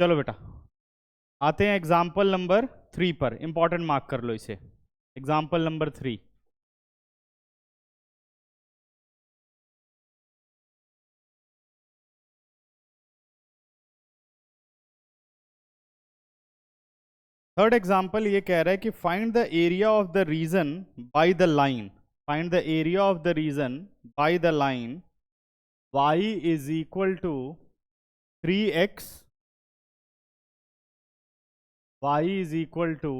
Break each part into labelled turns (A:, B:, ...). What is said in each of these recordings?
A: चलो बेटा आते हैं एग्जाम्पल नंबर 3 पर। इंपॉर्टेंट मार्क कर लो इसे। Example number 3। थर्ड एग्जाम्पल ये कह रहा है कि find the area of the region by the line. Find the area of the region by the line y is equal to 3x, y is equal to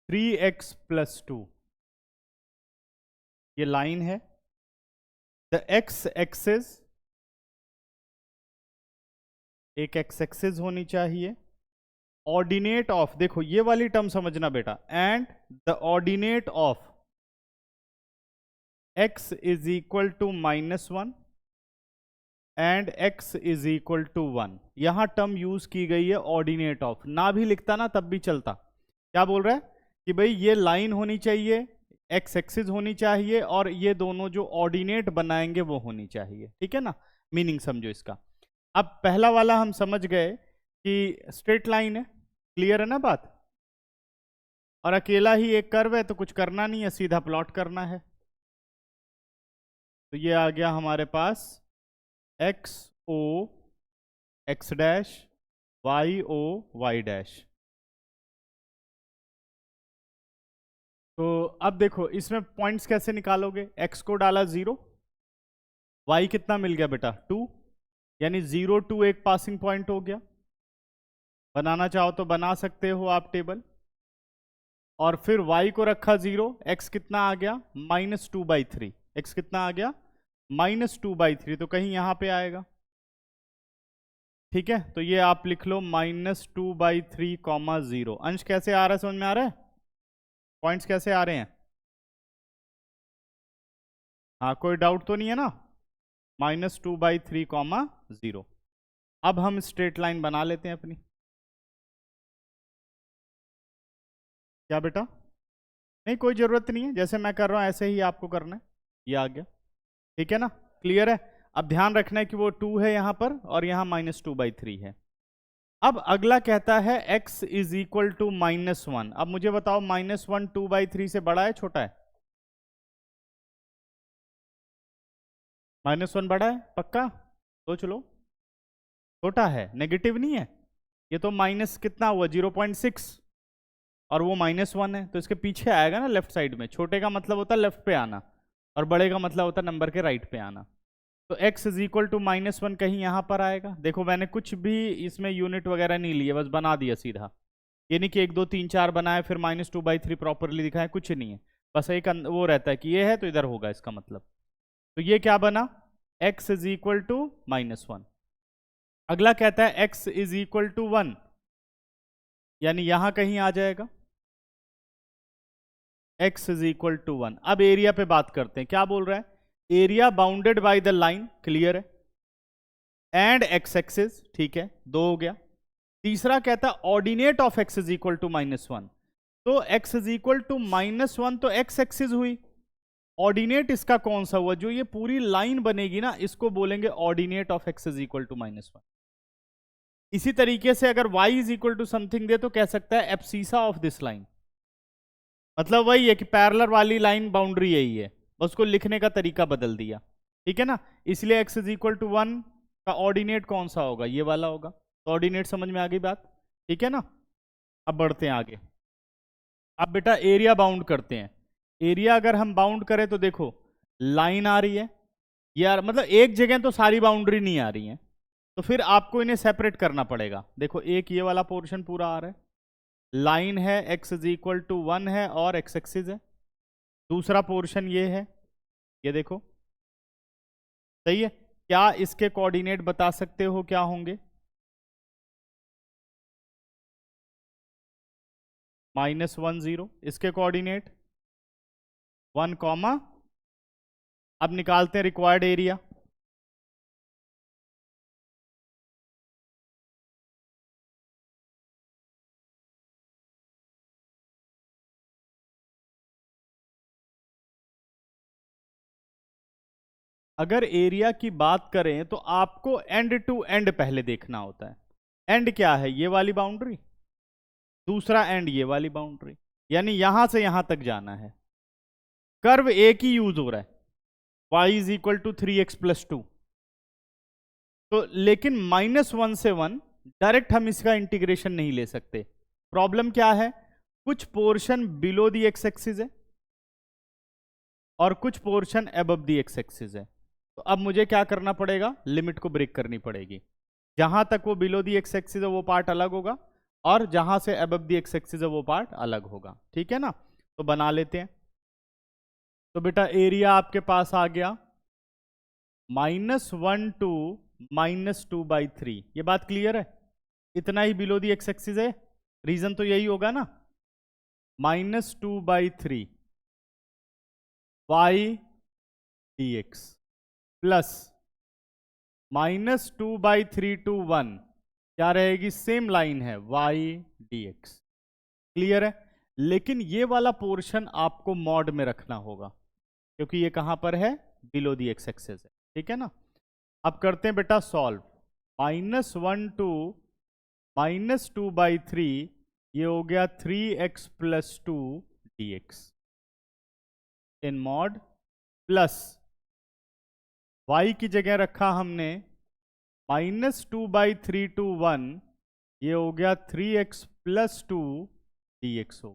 A: 3x plus 2। ये line है। The x axis, एक x axis होनी चाहिए। Ordinate of, देखो ये वाली term समझना बेटा, and the ordinate of x is equal to -1 and x is equal to 1। यहां टर्म यूज की गई है ऑर्डिनेट ऑफ, ना भी लिखता ना तब भी चलता। क्या बोल रहा है कि भाई ये लाइन होनी चाहिए, x एक्सिस होनी चाहिए, और ये दोनों जो ऑर्डिनेट बनाएंगे वो होनी चाहिए। ठीक है ना, मीनिंग समझो इसका। अब पहला वाला हम समझ गए कि स्ट्रेट लाइन है, क्लियर है ना बात, और अकेला ही एक कर्व है तो कुछ करना नहीं है, सीधा प्लॉट करना है। तो ये आ गया हमारे पास x o x dash, y o y dash. तो अब देखो इसमें पॉइंट्स कैसे निकालोगे। एक्स को डाला 0, वाई कितना मिल गया बेटा 2, यानी 0 2 एक पासिंग पॉइंट हो गया। बनाना चाहो तो बना सकते हो आप टेबल। और फिर y को रखा 0, x कितना आ गया -2/3। x कितना आ गया -2/3, तो कहीं यहां पे आएगा। ठीक है, तो ये आप लिख लो -2/3, 0। अंश कैसे आ रहा है, समझ में आ रहा है? पॉइंट्स कैसे आ रहे हैं? हाँ, कोई डाउट तो नहीं है ना? -2/3, 0। अब हम स्ट्रेट लाइन बना लेते हैं अपनी। क्या बेटा? नहीं, कोई जरूरत नहीं है, जैसे मैं कर रहा हूं ऐसे ही आपको करना है। ये आ गया, ठीक है ना, क्लियर है। अब ध्यान रखना है कि वो 2 है यहां पर और यहां -2/3 है। अब अगला कहता है x इज इक्वल टू -1। अब मुझे बताओ -1 2/3 से बड़ा है छोटा है? -1 बड़ा है पक्का? सोच लो। छोटा है, नेगेटिव नहीं है। ये तो माइनस कितना हुआ 0.6, और वो -1 है, तो इसके पीछे आएगा ना लेफ्ट साइड में। छोटे का मतलब होता है लेफ्ट पे आना, और बड़े का मतलब होता है नंबर के राइट पे आना। तो x इज इक्वल टू -1 कहीं यहां पर आएगा। देखो मैंने कुछ भी इसमें यूनिट वगैरह नहीं लिए, बस बना दिया सीधा। ये नहीं कि 1 2 3 4 बनाए फिर -2/3 प्रॉपरली दिखाए, कुछ नहीं है। बस एक वो रहता है कि ये है तो इधर होगा इसका मतलब। तो ये क्या बना, x इज इक्वल टू -1। अगला कहता है x इज इक्वल टू 1, यानी यहां कहीं आ जाएगा x इज इक्वल टू 1। अब एरिया पे बात करते हैं। क्या बोल रहा है, area bounded by the line, clear है, एंड x एक्सिस, ठीक है, 2 हो गया। तीसरा कहता है ordinate of x is equal to -1। तो x इज इक्वल टू -1 तो x एक्सिस हुई। ऑर्डिनेट इसका कौन सा हुआ, जो ये पूरी लाइन बनेगी ना, इसको बोलेंगे ordinate of x is equal to -1। इसी तरीके से अगर y is equal to something दे तो कह सकता है एब्सीसा ऑफ दिस लाइन। मतलब वही है कि पैरेलल वाली लाइन बाउंड्री यही है, बस उसको लिखने का तरीका बदल दिया। ठीक है ना, इसलिए x इज इक्वल टू 1 का ऑर्डिनेट कौन सा होगा, ये वाला होगा। तो ऑर्डिनेट समझ में आ गई बात, ठीक है ना। अब बढ़ते हैं आगे। अब बेटा एरिया बाउंड करते हैं। एरिया अगर हम बाउंड करें तो देखो लाइन आ रही है यार, मतलब एक जगह तो सारी बाउंड्री नहीं आ रही है, तो फिर आपको इन्हें सेपरेट करना पड़ेगा। देखो एक ये वाला पोर्शन पूरा आ रहा है, लाइन है, x इज इक्वल टू 1 है और x एक्सिस है। दूसरा पोर्शन ये है, ये देखो, सही है। क्या इसके कोऑर्डिनेट बता सकते हो क्या होंगे? -1 0, इसके कोऑर्डिनेट 1 कॉमा। अब निकालते हैं रिक्वायर्ड एरिया। अगर एरिया की बात करें तो आपको एंड टू एंड पहले देखना होता है। एंड क्या है, ये वाली बाउंड्री, दूसरा एंड ये वाली बाउंड्री, यानी यहां से यहां तक जाना है। कर्व एक ही यूज हो रहा है, y is equal to 3x+2। तो लेकिन -1 से 1 डायरेक्ट हम इसका इंटीग्रेशन नहीं ले सकते। प्रॉब्लम क्या है, कुछ portion below the x axis है और कुछ पोर्शन अबव दी एक्स एक्सिस है। तो अब मुझे क्या करना पड़ेगा, लिमिट को ब्रेक करनी पड़ेगी। जहां तक वो बिलो दी एक्स एक्सिस है वो पार्ट अलग होगा, और जहां से अबव दी एक्स एक्सिस है वो पार्ट अलग होगा। ठीक है ना, तो बना लेते हैं। तो बेटा एरिया आपके पास आ गया -1 to -2/3। ये बात क्लियर है, इतना ही बिलो दी एक्स एक्सिस है, रीजन तो यही होगा ना। -2/3 y dx प्लस -2/3 to 1 क्या रहेगी, सेम लाइन है y dx। क्लियर है, लेकिन ये वाला पोर्शन आपको मॉड में रखना होगा क्योंकि ये कहां पर है, बिलो दी एक्स एक्सिस है। ठीक है ना, अब करते हैं बेटा सॉल्व। -1 to -2/3 ये हो गया 3x+2 dx इन मॉड, प्लस y की जगह रखा हमने -2/3 to 1, ये हो गया 3x+2 dx हो।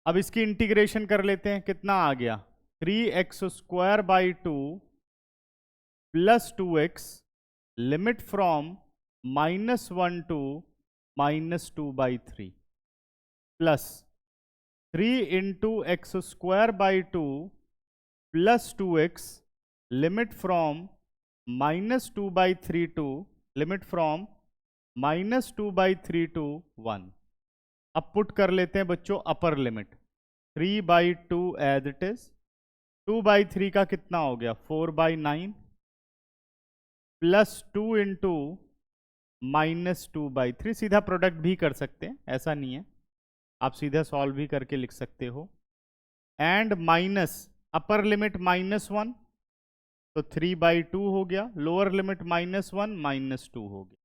A: अब इसकी इंटीग्रेशन कर लेते हैं, कितना आ गया, 3x² 2 plus 2x limit from -1 to -2/3 plus 3 into x² 2 plus 2x limit from -2/3 to limit from -2/3 to 1। अब पुट कर लेते हैं बच्चों upper limit, 3/2 as it is, 2/3 का कितना हो गया, 4/9 प्लस 2 इंटू -2/3। सीधा प्रोडक्ट भी कर सकते हैं, ऐसा नहीं है, आप सीधा सॉल्व भी करके लिख सकते हो। एंड माइनस अपर लिमिट -1 तो 3/2 हो गया, लोअर लिमिट -1 -2 हो गया।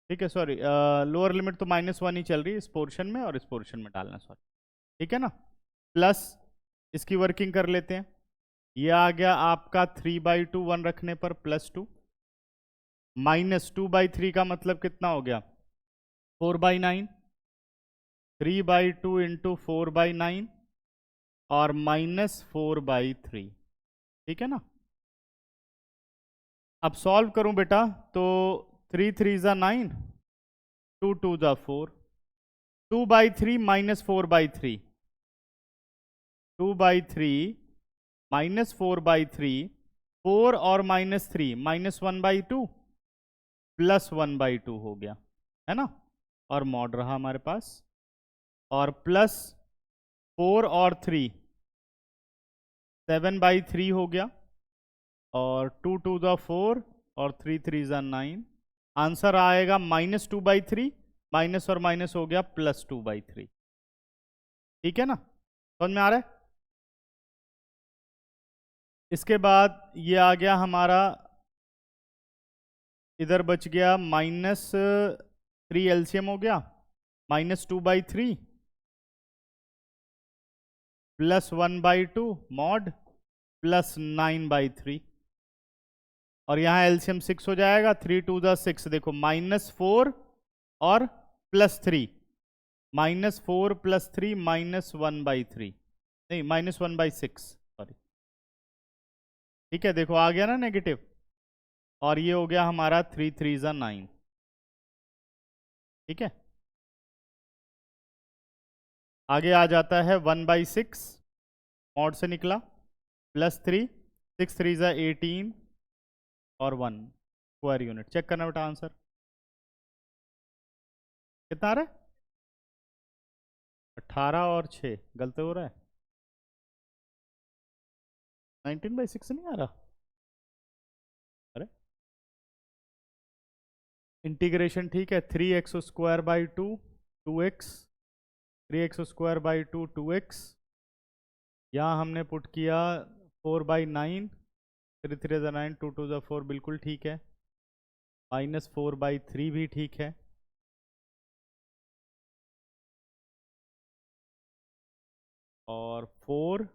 A: ठीक है, सॉरी लोअर लिमिट तो -1 ही चल रही है इस पोर्शन में और इस पोर्शन में डालना, सॉरी। ठीक है ना, प्लस इसकी वर्किंग कर लेते हैं, ये आ गया आपका 3/2 1 रखने पर +2, -2/3 का मतलब कितना हो गया, 4/9, 3/2 इंटू 4/9 और -4/3। ठीक है ना, अब सॉल्व करूं बेटा तो 3 3 ज़ा 9, 2 2 ज़ा 4, 2/3 -4/3, 2/3 -4/3, 4 और -3 -1/2 प्लस 1/2 हो गया, है ना, और मॉड रहा हमारे पास, और प्लस 4 और 3 7/3 हो गया, और 2 2 ज़ा 4 और 3 3 ज़ा 9। आंसर आएगा -2/3, माइनस और माइनस हो गया +2/3। ठीक है ना, समझ में आ रहा है। इसके बाद ये आ गया हमारा, इधर बच गया -3 एलसीएम हो गया, -2/3 प्लस 1/2 मॉड प्लस 9/3, और यहाँ एलसीएम 6 हो जाएगा, 3 2 ज़ा 6, देखो -4 और +3, -4 + 3 -1/3, नहीं -1/6, सॉरी। ठीक है, देखो आ गया ना नेगेटिव, और ये हो गया हमारा 3 3 ज़ा 9। ठीक है, आगे आ जाता है 1/6 मॉड से निकला, +3, 6 3 ज़ा 18 और 1 स्क्वायर यूनिट। चेक करना बेटा आंसर कितना आ रहा है, 18 और 6 गलत हो रहा है, 19/6 नहीं आ रहा। अरे इंटीग्रेशन ठीक है, 3x² 2 2x, 3x² 2 2x, यहाँ हमने पुट किया 4/9, 3 3 ज़ा 9, 2 2 ज़ा 4, बिल्कुल ठीक है। -4/3 भी ठीक है, और 4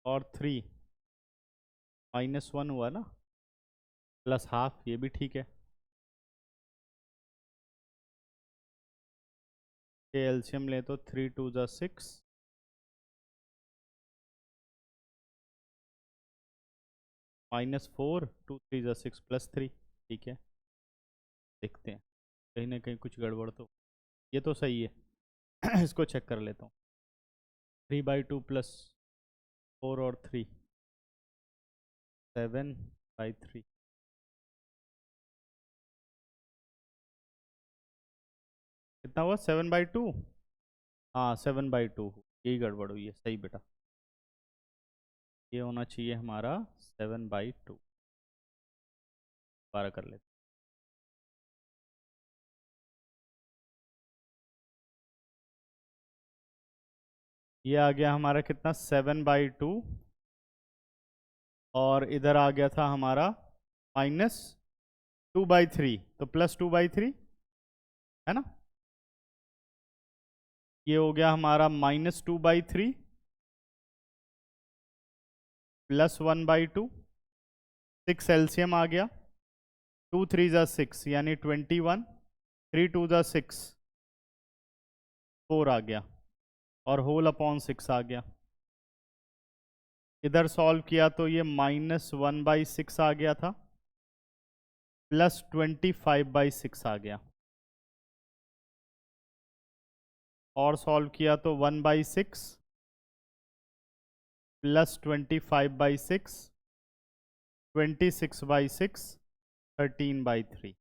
A: और 3 -1 हुआ ना, +½ ये भी ठीक है। ये एलसीएम ले तो 3 2 ज़ा 6, -4 2 3 ज़ा 6 +3, ठीक है। देखते हैं कहीं ना कहीं कुछ गड़बड़ तो, ये तो सही है। इसको चेक कर लेता हूँ। 3/2 +4 और 3 7/3, कितना हुआ 7/2? हाँ 7/2, यही गड़बड़ हुई है, सही बेटा। ये होना चाहिए हमारा 7/2। दोबारा कर लेते, ये आ गया हमारा कितना 7/2, और इधर आ गया था हमारा -2/3, तो +2/3 है ना। ये हो गया हमारा -2/3 +1/2, 6 एलसीएम आ गया, 2 3 ज़ा 6 यानी 21, 3 2 ज़ा 6 4 आ गया, और होल अपॉन 6 आ गया। इधर सॉल्व किया तो ये -1/6 आ गया था, +25/6 आ गया, और सॉल्व किया तो 1/6 +25/6 26/6 13/3।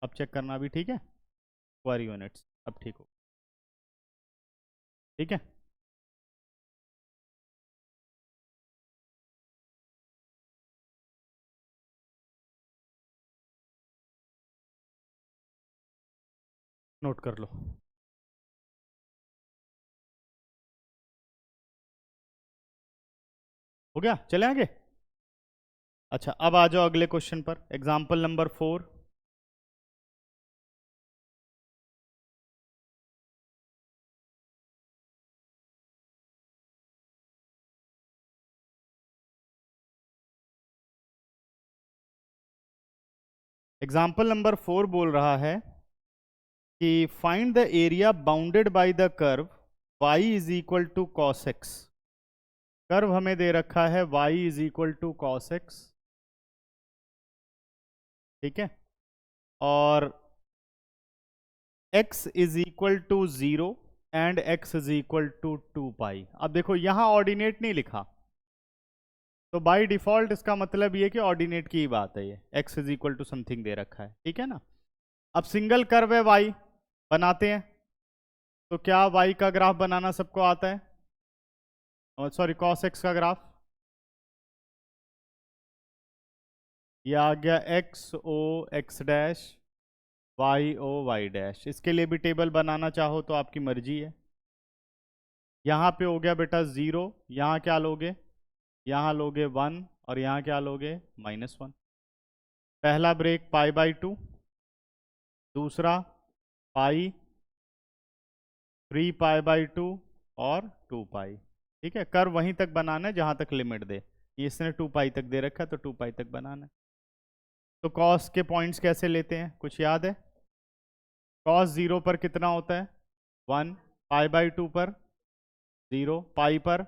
A: अब चेक करना भी ठीक है, स्क्वायर यूनिट्स अब ठीक हो, ठीक है। नोट कर लो। हो गया, चले आगे। अच्छा अब आ जाओ अगले क्वेश्चन पर, एग्जाम्पल नंबर 4। एग्जाम्पल नंबर 4 बोल रहा है कि find the area bounded by the curve y is equal to cos x। Curve हमें दे रखा है y is equal to cos x, ठीक है, और x is equal to 0 and x is equal to 2π। अब देखो यहां ऑर्डिनेट नहीं लिखा, तो बाय डिफॉल्ट इसका मतलब ये कि ऑर्डिनेट की ही बात है, ये x is equal to something दे रखा है, ठीक है ना। अब सिंगल कर्व है y, बनाते हैं, तो क्या y का ग्राफ बनाना सबको आता है, सॉरी cos x का ग्राफ, ये आ गया x o x dash y o y dash. इसके लिए भी टेबल बनाना चाहो तो आपकी मर्जी है। यहाँ पे हो गया बेटा 0, यहाँ क्या लोगे, यहाँ लोगे 1, और यहाँ क्या लोगे -1। पहला ब्रेक π/2, दूसरा पाई 3π/2 और 2π, ठीक है। कर्व वहीं तक बनाना है जहाँ तक लिमिट दे, इसने 2π तक दे रखा है तो 2π तक बनाना है। तो कॉस के पॉइंट्स कैसे लेते हैं, कुछ याद है। कॉस 0 पर कितना होता है 1, π/2 पर 0, पाई पर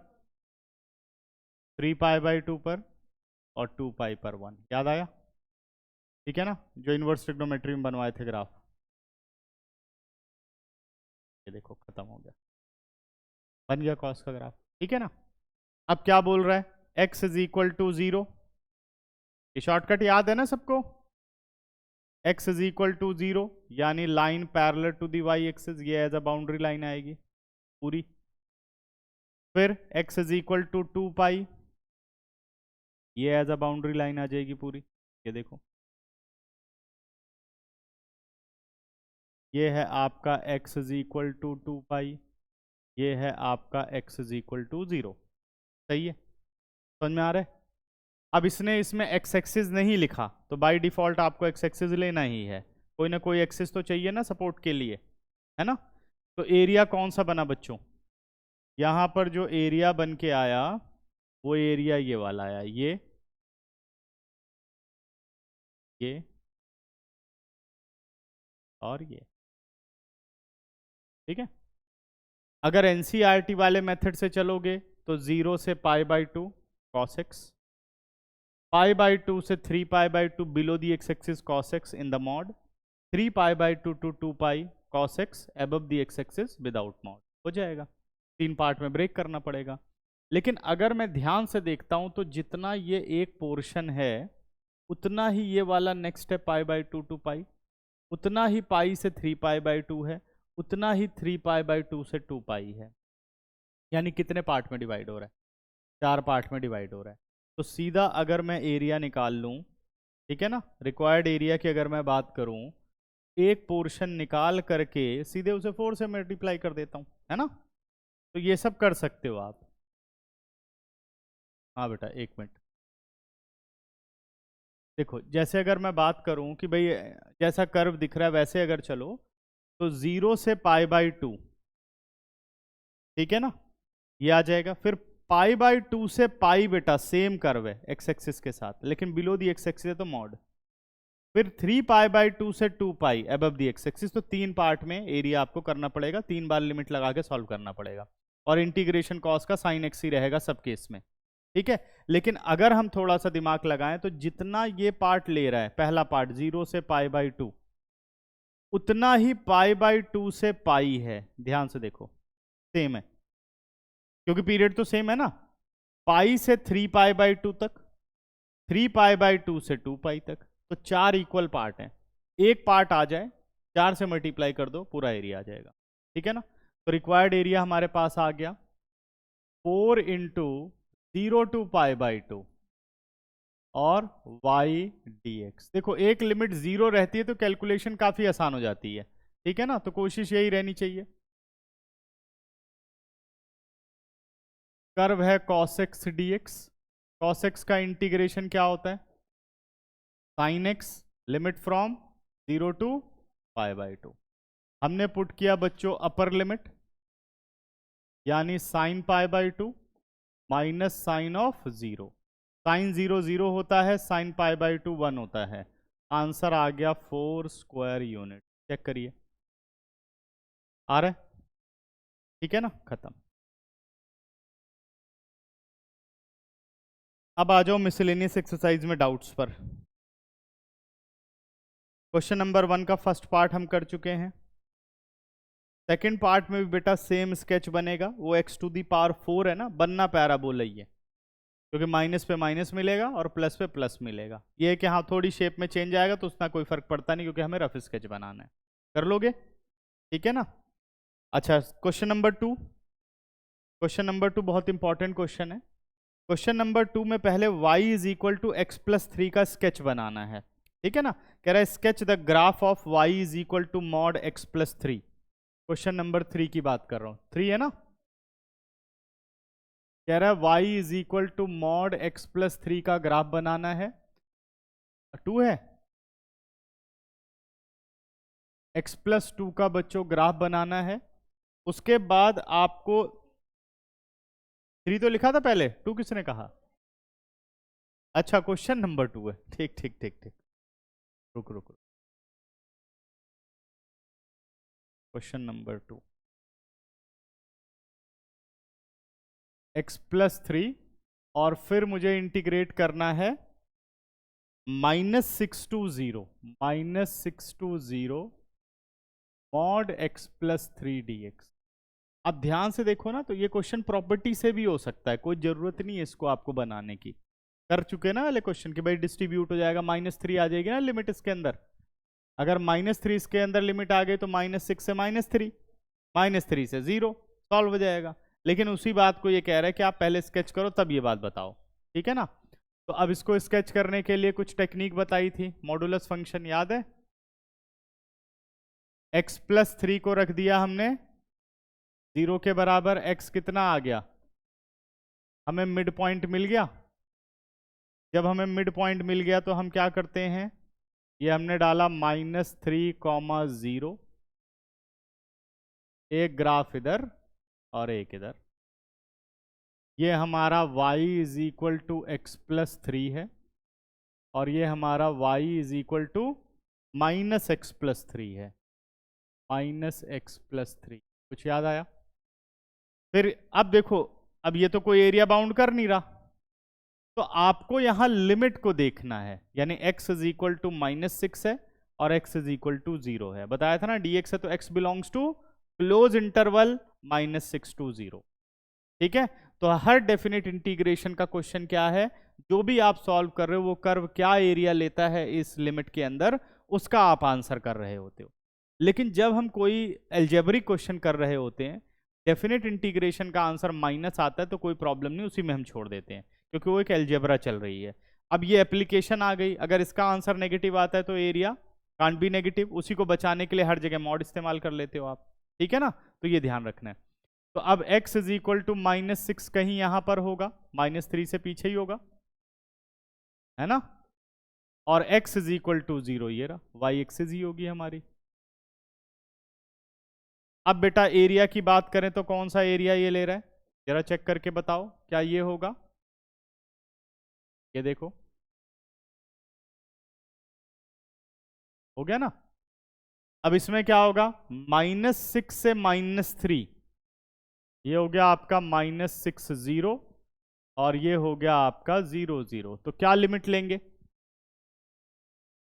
A: 3π/2 पर, और 2π पर 1। याद आया, ठीक है ना, जो इनवर्स ट्रिग्नोमेट्री में बनवाए थे ग्राफ। ये देखो खत्म हो गया, बन गया कॉस का ग्राफ, ठीक है ना। अब क्या बोल रहा है, x इज इक्वल टू 0, ये शॉर्टकट याद है ना सबको, x इज इक्वल टू 0 यानी line parallel to the y axis, ये एज अ बाउंड्री लाइन आएगी पूरी। फिर x इज इक्वल टू 2π, ये एज अ बाउंड्री लाइन आ जाएगी पूरी। ये देखो, ये है आपका x इज इक्वल टू 2π, ये है आपका x इज इक्वल टू 0। सही है, समझ में आ रहा है। अब इसने इसमें एक्स एक्सिस नहीं लिखा तो बाय डिफॉल्ट आपको एक्स एक्सिस लेना ही है, कोई ना कोई एक्सिस तो चाहिए ना सपोर्ट के लिए, है ना। तो एरिया कौन सा बना बच्चों, यहां पर जो एरिया बन के आया वो एरिया ये वाला आया, ये और ये, ठीक है। अगर एनसीईआरटी वाले मेथड से चलोगे तो 0 से π/2 cos x, π/2 से 3π/2 below the x axis cos x in the mod, 3π/2 to 2π cos x above the x axis without mod, हो जाएगा। 3 पार्ट में ब्रेक करना पड़ेगा। लेकिन अगर मैं ध्यान से देखता हूं तो जितना ये एक पोर्शन है उतना ही ये वाला नेक्स्ट है π/2 टू π, उतना ही पाई से 3π/2 है, उतना ही 3π/2 से 2π है। यानी कितने पार्ट में डिवाइड हो रहा है, 4 पार्ट में डिवाइड हो रहा है। तो सीधा अगर मैं एरिया निकाल लूं, ठीक है ना, रिक्वायर्ड एरिया की अगर मैं बात करूं, एक पोर्शन निकाल करके सीधे उसे 4 से मल्टीप्लाई कर देता हूं, है ना। तो ये सब कर सकते हो आप। हाँ बेटा एक मिनट, देखो जैसे अगर मैं बात करूं कि भाई जैसा कर्व दिख रहा है वैसे अगर चलो तो 0 से π/2, ठीक है ना, ये आ जाएगा। फिर π/2 से पाई बेटा सेम कर्व है एक्स एक्सिस के साथ, लेकिन बिलो दी एक्स एक्सिस है तो मॉड। फिर 3π/2 से 2π अबव दी एक्स एक्सिस, तो 3 पार्ट में एरिया आपको करना पड़ेगा, 3 बार लिमिट लगा के सॉल्व करना पड़ेगा। और इंटीग्रेशन कॉस का साइन एक्स ही रहेगा सब केस में, ठीक है। लेकिन अगर हम थोड़ा सा दिमाग लगाएं तो जितना ये पार्ट ले रहा है पहला पार्ट 0 से π/2, उतना ही π/2 से पाई है, ध्यान से देखो सेम है क्योंकि पीरियड तो सेम है ना। पाई से 3π/2 तक, 3π/2 से 2π तक, तो 4 इक्वल पार्ट हैं। एक पार्ट आ जाए 4 से मल्टीप्लाई कर दो पूरा एरिया आ जाएगा, ठीक है ना। तो रिक्वायर्ड एरिया हमारे पास आ गया 4 इंटू 0 to π/2 और y dx। देखो एक लिमिट 0 रहती है तो कैलकुलेशन काफी आसान हो जाती है, ठीक है ना। तो कोशिश यही रहनी चाहिए। कर्व है cos x dx, cos x का इंटीग्रेशन क्या होता है, sin x, limit from 0 to π/2। हमने पुट किया बच्चों अपर लिमिट, यानी sin π/2 minus sine of 0, sine 0 0 होता है, साइन π/2 1 होता है। आंसर आ गया 4 स्क्वायर यूनिट। चेक करिए आ रहा है, ठीक है ना, खत्म। अब आ जाओ मिसलेनियस एक्सरसाइज में डाउट्स पर। क्वेश्चन नंबर 1 का फर्स्ट पार्ट हम कर चुके हैं। सेकंड पार्ट में भी बेटा सेम स्केच बनेगा, वो x⁴ है ना, बनना पैराबोला ही है क्योंकि माइनस पे माइनस मिलेगा और प्लस पे प्लस मिलेगा। ये है कि हाँ थोड़ी शेप में चेंज आएगा तो उतना कोई फर्क पड़ता नहीं क्योंकि हमें रफ स्केच बनाना है। कर लोगे, ठीक है ना। अच्छा क्वेश्चन नंबर 2, क्वेश्चन नंबर 2 बहुत इंपॉर्टेंट क्वेश्चन है। क्वेश्चन नंबर 2 में पहले y = x+3 का स्केच बनाना है, ठीक है ना। कह रहा है sketch the graph of y = mod x+3। Question number 3 की बात कर रहा हूं, 3 है ना। कह रहा है y = mod x+3 का ग्राफ बनाना है, 2 है, x+2 का बच्चों ग्राफ बनाना है। उसके बाद आपको 3 तो लिखा था पहले, 2 किसने कहा, अच्छा क्वेश्चन नंबर 2 है, ठीक ठीक ठीक ठीक, रुक रुक, क्वेश्चन नंबर 2 x+3 और फिर मुझे इंटीग्रेट करना है -6 to 0 mod x+3 dx। अब ध्यान से देखो ना, तो ये क्वेश्चन प्रॉपर्टी से भी हो सकता है, कोई जरूरत नहीं है इसको आपको बनाने की। कर चुके ना वाले क्वेश्चन कि भाई डिस्ट्रीब्यूट हो जाएगा, -3 आ जाएगी ना लिमिट इसके अंदर। अगर -3 इसके अंदर लिमिट आ गई तो -6 से -3, -3 से 0, सॉल्व हो जाएगा। लेकिन उसी बात को ये कह रहा है कि आप पहले स्केच करो तब ये बात बताओ, ठीक है ना। तो अब इसको स्केच करने के लिए कुछ टेक्निक बताई थी, मॉडुलस फंक्शन याद है। x+3 को रख दिया हमने 0 के बराबर, x कितना आ गया, हमें मिड पॉइंट मिल गया, जब हमें मिड पॉइंट मिल गया तो हम क्या करते हैं, ये हमने डाला -3,0, एक ग्राफ इधर और एक इधर। ये हमारा y is equal to x plus 3 है और ये हमारा y is equal to -x+3 है, -x+3। कुछ याद आया? फिर अब देखो, अब ये तो कोई एरिया बाउंड कर नहीं रहा, तो आपको यहां लिमिट को देखना है, यानी x इज इक्वल टू -6 है और x इज इक्वल टू 0 है। बताया था ना dx है तो x belongs to close interval -6 to 0। ठीक है, तो हर डेफिनेट इंटीग्रेशन का क्वेश्चन क्या है, जो भी आप सॉल्व कर रहे हो वो कर्व क्या एरिया लेता है इस लिमिट के अंदर, उसका आप आंसर कर रहे होते हो। लेकिन जब हम कोई एल्जेब्रिक क्वेश्चन कर रहे होते हैं, डेफिनेट इंटीग्रेशन का आंसर माइनस आता है तो कोई प्रॉब्लम नहीं, उसी में हम छोड़ देते हैं क्योंकि वो एक एल्जेब्रा चल रही है। अब ये एप्लीकेशन आ गई, अगर इसका आंसर नेगेटिव आता है तो एरिया कांट बी नेगेटिव, उसी को बचाने के लिए हर जगह मॉड इस्तेमाल कर लेते हो आप। ठीक है ना, तो ये ध्यान रखना है। तो अब x इज इक्वल टू -6 कहीं यहां पर होगा, -3 से पीछे ही होगा, है ना, और x इज इक्वल टू 0 ये रहा, y एक्सिस ही होगी हमारी। अब बेटा एरिया की बात करें तो कौन सा एरिया ये ले रहा है, जरा चेक करके बताओ, क्या ये होगा? ये देखो, हो गया ना। अब इसमें क्या होगा, -6 से -3, ये हो गया आपका -6 0 और ये हो गया आपका 0 0। तो क्या लिमिट लेंगे,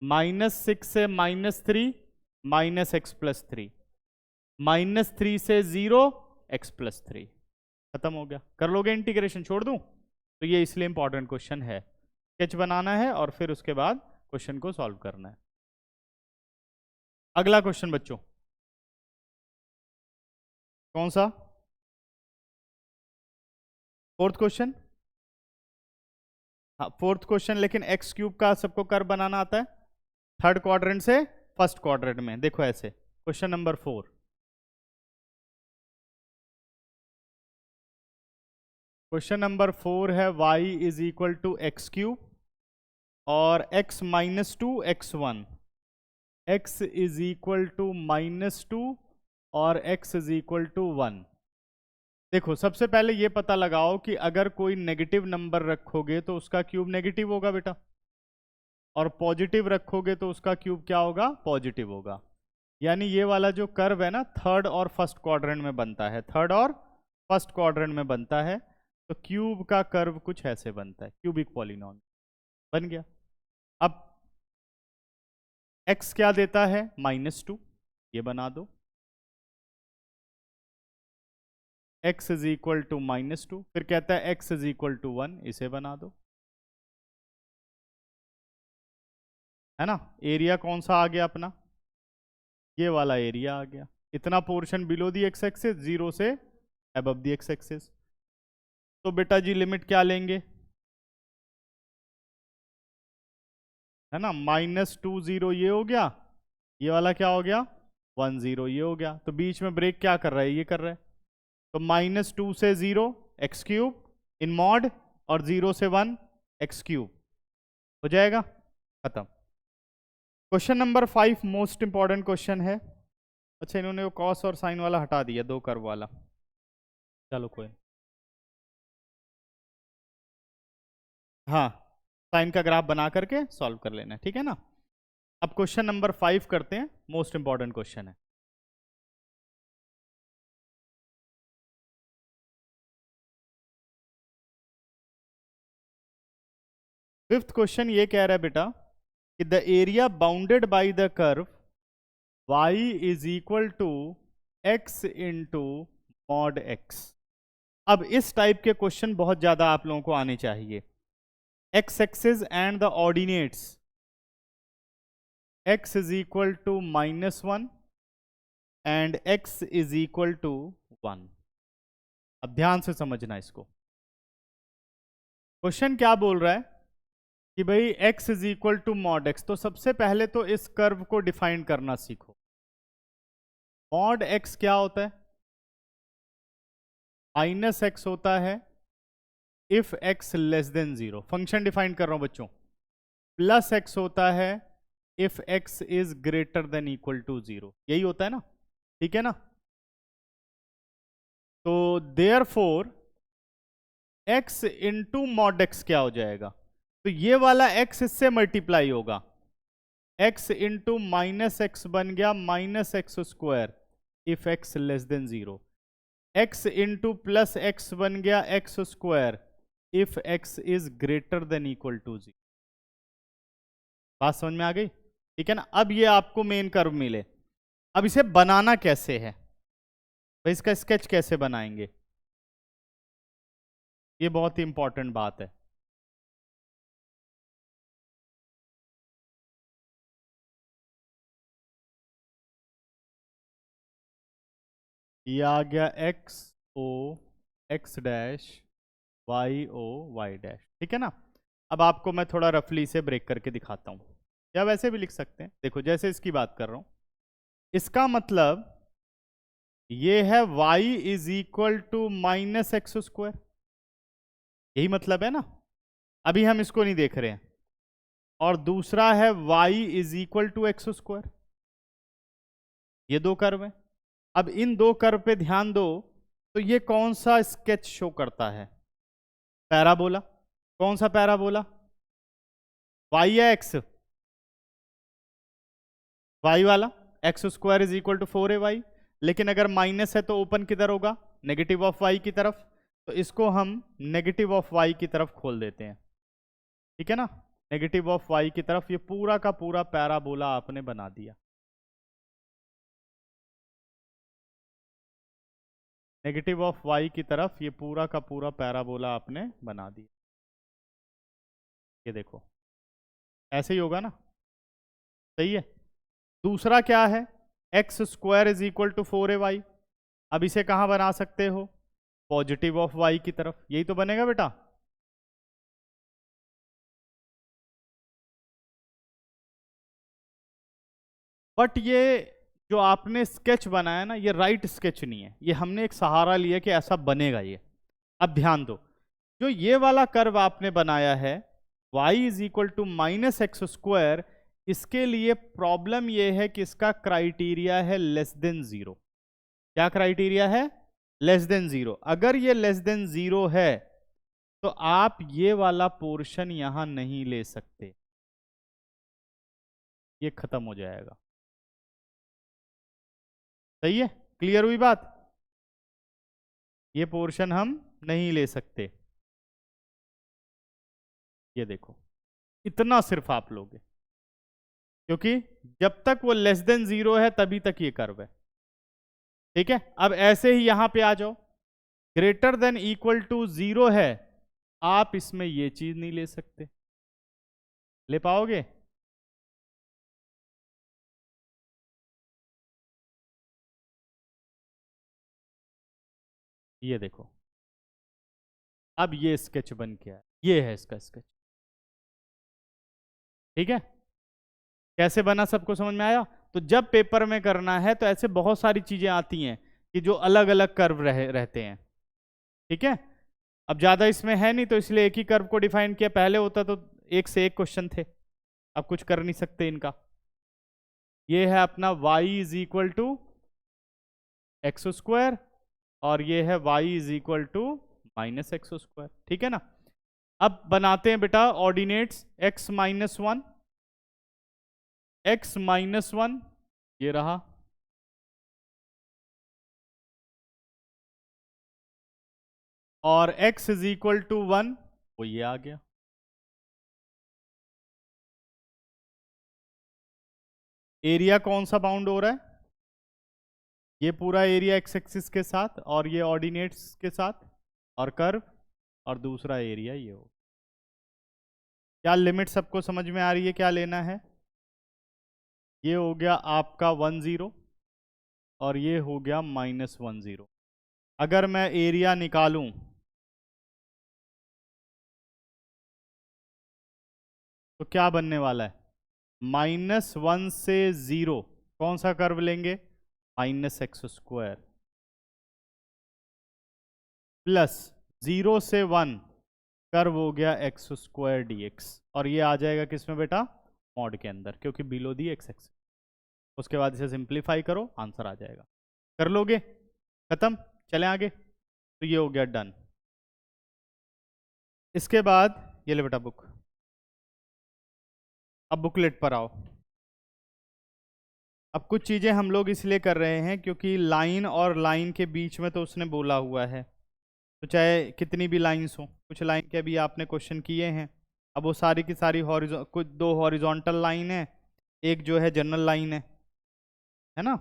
A: -6 से -3 -x+3, -3 से 0 x+3, खत्म हो गया। कर लोगे इंटीग्रेशन, छोड़ दूं? तो ये इसलिए इंपॉर्टेंट क्वेश्चन है, स्केच बनाना है और फिर उसके बाद क्वेश्चन को सॉल्व करना है। अगला क्वेश्चन बच्चों, कौन सा? Fourth question. हाँ फोर्थ क्वेश्चन, लेकिन x³ का सबको कर्व बनाना आता है, थर्ड क्वाड्रेंट से फर्स्ट क्वाड्रेंट में। देखो ऐसे, क्वेश्चन नंबर 4, क्वेश्चन नंबर 4 है y is equal to x³ और x -2 x1, x is equal to -2 और x इज इक्वल टू 1। देखो सबसे पहले ये पता लगाओ कि अगर कोई नेगेटिव नंबर रखोगे तो उसका क्यूब नेगेटिव होगा बेटा, और पॉजिटिव रखोगे तो उसका क्यूब क्या होगा, पॉजिटिव होगा। यानी ये वाला जो कर्व है ना, थर्ड और फर्स्ट क्वाड्रेंट में बनता है, थर्ड और फर्स्ट क्वाड्रेंट में बनता है, तो क्यूब का कर्व कुछ ऐसे बनता है, क्यूबिक पॉलिनॉमियल बन गया। अब x क्या देता है, -2, ये बना दो, x इज इक्वल टू -2, फिर कहता है x इज इक्वल टू 1, इसे बना दो, है ना। एरिया कौन सा आ गया अपना, ये वाला एरिया आ गया। इतना portion below the x axis, 0 से अबव दी एक्स एक्सिस। तो बेटा जी लिमिट क्या लेंगे, है ना, -2 0 ये हो गया, ये वाला क्या हो गया, 1 0 ये हो गया। तो बीच में ब्रेक क्या कर रहा है, ये कर रहा है, तो -2 से 0 x³ इन मॉड और 0 से 1 x³ हो जाएगा, खत्म। Question number 5 most important question है। अच्छा इन्होंने वो कॉस और साइन वाला हटा दिया, 2 कर्व वाला, चलो कोई, हाँ साइन का ग्राफ बना करके सॉल्व कर लेना, ठीक है ना। अब क्वेश्चन नंबर 5 करते हैं, मोस्ट इंपॉर्टेंट क्वेश्चन है। फिफ्थ क्वेश्चन ये कह रहा है बेटा कि the area bounded by the curve y is equal to x into mod x। अब इस टाइप के क्वेश्चन बहुत ज्यादा आप लोगों को आने चाहिए। x axis and the ordinates, x is equal to -1 and x is equal to 1। अब ध्यान से समझना इसको, क्वेश्चन क्या बोल रहा है कि भाई x is equal to mod x। तो सबसे पहले तो इस कर्व को डिफाइन करना सीखो। मॉड x क्या होता है, -x होता है if x less than 0, function define कर रहा हूं बच्चों, प्लस x होता है if x is greater than equal to 0, यही होता है ना, ठीक है ना। तो therefore x into mod x क्या हो जाएगा, तो ये वाला x इससे मल्टीप्लाई होगा, x इंटू माइनस एक्स बन गया minus x square if x less than 0, x into plus x बन गया x square if x is greater than equal to 0। बात समझ में आ गई, ठीक है ना। अब ये आपको मेन कर्व मिले, अब इसे बनाना कैसे है भाई, इसका स्केच कैसे बनाएंगे, ये बहुत ही इंपॉर्टेंट बात है। ये आ गया x o x dash y o y dash, ठीक है ना। अब आपको मैं थोड़ा रफली से ब्रेक करके दिखाता हूं, या वैसे भी लिख सकते हैं, देखो जैसे इसकी बात कर रहा हूं, इसका मतलब ये है y is equal to minus x square, यही मतलब है ना, अभी हम इसको नहीं देख रहे हैं। और दूसरा है y is equal to x square, ये दो कर्व है। अब इन दो कर्व पे ध्यान दो, तो ये कौन सा स्केच शो करता है, पैराबोला। कौन सा पैराबोला, y या x, y वाला, x square is equal to 4ay, लेकिन अगर माइनस है तो ओपन किधर होगा, नेगेटिव ऑफ y की तरफ, तो इसको हम नेगेटिव ऑफ y की तरफ खोल देते हैं, ठीक है ना, नेगेटिव ऑफ y की तरफ। ये पूरा का पूरा पैराबोला आपने बना दिया, नेगेटिव ऑफ y की तरफ ये पूरा का पूरा पैराबोला आपने बना दिया। ये देखो ऐसे ही होगा ना, सही है। दूसरा क्या है, x square is equal to 4ay, अब इसे कहां बना सकते हो, पॉजिटिव ऑफ y की तरफ, यही तो बनेगा बेटा। बट ये जो आपने स्केच बनाया ना, ये राइट स्केच नहीं है, ये हमने एक सहारा लिया कि ऐसा बनेगा ये। अब ध्यान दो, जो ये वाला कर्व आपने बनाया है y is equal to minus x square, इसके लिए प्रॉब्लम ये है कि इसका क्राइटेरिया है लेस देन 0। क्या क्राइटेरिया है, लेस देन 0। अगर ये लेस देन 0 है तो आप ये वाला पोर्शन यहां नहीं ले सकते, ये खत्म हो जाएगा। सही है, क्लियर हुई बात, ये पोर्शन हम नहीं ले सकते। ये देखो इतना सिर्फ आप लोगे, क्योंकि जब तक वो लेस देन 0 है तभी तक ये कर्व है, ठीक है। अब ऐसे ही यहां पे आ जाओ, ग्रेटर देन इक्वल टू 0 है, आप इसमें ये चीज नहीं ले सकते, ले पाओगे, ये देखो अब ये स्केच बन के आया, ये है इसका स्केच, ठीक है। कैसे बना सबको समझ में आया। तो जब पेपर में करना है तो ऐसे बहुत सारी चीजें आती हैं कि जो अलग अलग कर्व रहते हैं, ठीक है। अब ज्यादा इसमें है नहीं तो इसलिए एक ही कर्व को डिफाइन किया, पहले होता तो एक से एक क्वेश्चन थे, अब कुछ कर नहीं सकते इनका। ये है अपना y is equal to x square और ये है y is equal to minus x square, ठीक है ना। अब बनाते हैं बेटा ordinates, x minus 1, x minus 1 ये रहा, और x इज इक्वल टू 1 वो ये आ गया। एरिया कौन सा बाउंड हो रहा है, ये पूरा एरिया एक्स एक्सिस के साथ और ये ऑर्डिनेट्स के साथ और कर्व, और दूसरा एरिया ये हो। क्या लिमिट सबको समझ में आ रही है, क्या लेना है। ये हो गया आपका 1 0 और ये हो गया माइनस 1 0। अगर मैं एरिया निकालूं तो क्या बनने वाला है, -1 से 0 कौन सा कर्व लेंगे, माइनस एक्स स्क्वायर, प्लस 0 से 1 कर्व हो गया एक्स स्क्वायर डी एक्स, और ये आ जाएगा किसमें बेटा, मॉड के अंदर, क्योंकि बिलो दी एक्स एक्स। उसके बाद इसे सिंप्लीफाई करो, आंसर आ जाएगा। कर लोगे, खत्म, चलें आगे। तो ये हो गया डन। इसके बाद ये ले बेटा बुक, अब बुकलेट पर आओ। अब कुछ चीज़ें हम लोग इसलिए कर रहे हैं क्योंकि लाइन और लाइन के बीच में तो उसने बोला हुआ है, तो चाहे कितनी भी लाइंस हो, कुछ लाइन के भी आपने क्वेश्चन किए हैं। अब वो सारी की सारी कुछ दो हॉरिजॉन्टल लाइन है, एक जो है जनरल लाइन है ना।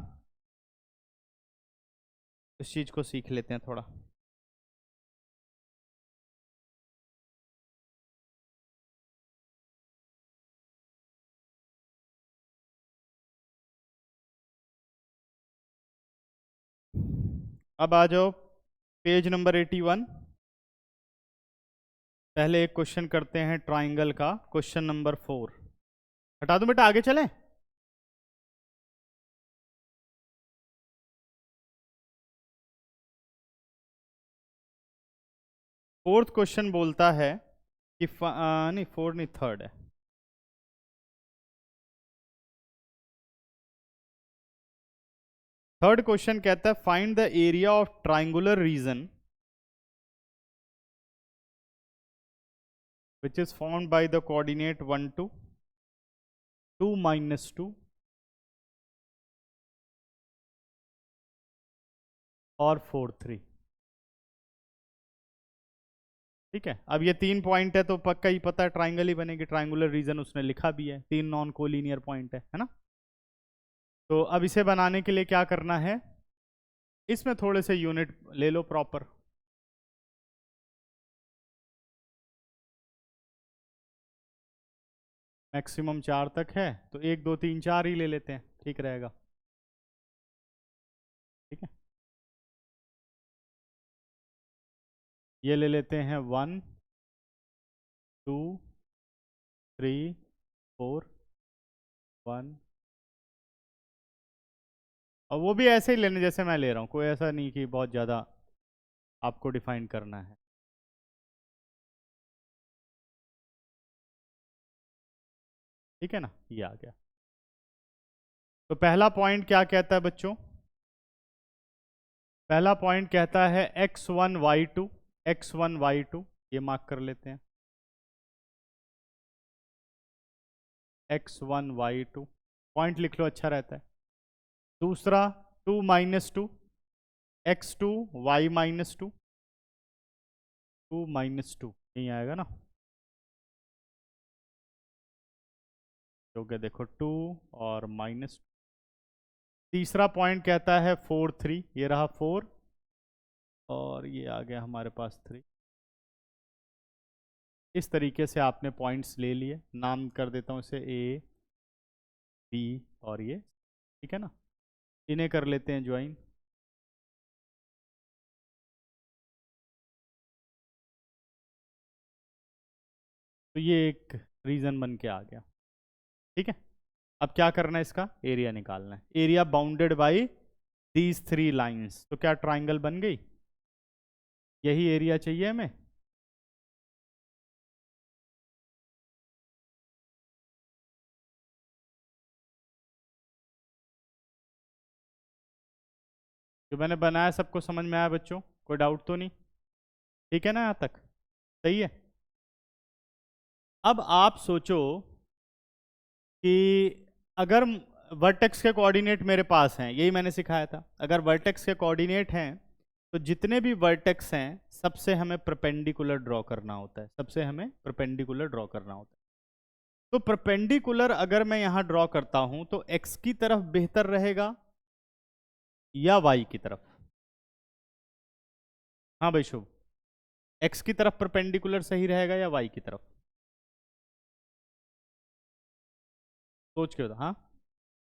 A: इस चीज़ को सीख लेते हैं थोड़ा। अब आ जाओ पेज नंबर 81। पहले एक क्वेश्चन करते हैं ट्राइंगल का, क्वेश्चन नंबर 4। हटा दो बेटा, आगे चलें। फोर्थ क्वेश्चन बोलता है कि नहीं फोर्थ नहीं, थर्ड है। थर्ड क्वेश्चन कहता है find the area of triangular region which is formed by the coordinate 1 2 2 minus 2 और 4 3। ठीक है, अब ये 3 पॉइंट है तो पक्का ही पता है ट्राइंगल ही बनेगी, ट्राइंगुलर रीजन उसने लिखा भी है, 3 नॉन कोलिनियर पॉइंट है ना। तो अब इसे बनाने के लिए क्या करना है, इसमें थोड़े से यूनिट ले लो प्रॉपर। मैक्सिमम 4 तक है तो 1 2 3 4 ही ले लेते हैं, ठीक रहेगा। ठीक है, ये ले लेते हैं 1 2 3 4 1, और वो भी ऐसे ही लेने जैसे मैं ले रहा हूँ, कोई ऐसा नहीं कि बहुत ज़्यादा आपको डिफाइन करना है। ठीक है ना, ये आ गया। तो पहला पॉइंट क्या कहता है बच्चों, पहला पॉइंट कहता है x1 y2, x1 y2, ये मार्क कर लेते हैं, x1 y2 पॉइंट लिख लो, अच्छा रहता है। दूसरा 2 minus 2, x2 y minus 2, 2 minus 2 नहीं आएगा ना, हो गया देखो 2 और माइनस। तीसरा पॉइंट कहता है 4 3, ये रहा 4 और ये आ गया हमारे पास 3। इस तरीके से आपने पॉइंट्स ले लिए, नाम कर देता हूँ इसे ए बी और ये, ठीक है ना। इन्हें कर लेते हैं ज्वाइन। तो ये एक रीजन बन के आ गया। ठीक है, अब क्या करना है, इसका एरिया निकालना है। Area bounded bye these 3 lines, तो क्या ट्राइंगल बन गई, यही एरिया चाहिए हमें। जो मैंने बनाया सबको समझ में आया बच्चों, कोई डाउट तो नहीं, ठीक है ना, यहाँ तक सही है। अब आप सोचो कि अगर वर्टेक्स के कोऑर्डिनेट मेरे पास हैं, यही मैंने सिखाया था, अगर वर्टेक्स के कोऑर्डिनेट हैं तो जितने भी वर्टेक्स हैं सबसे हमें परपेंडिकुलर ड्रॉ करना होता है, सबसे हमें परपेंडिकुलर ड्रॉ करना होता है। तो परपेंडिकुलर अगर मैं यहां ड्रॉ करता हूं तो एक्स की तरफ बेहतर रहेगा या वाई की तरफ। हाँ भाई शुभ, एक्स की तरफ परपेंडिकुलर सही रहेगा या वाई की तरफ, सोच के बता। हाँ,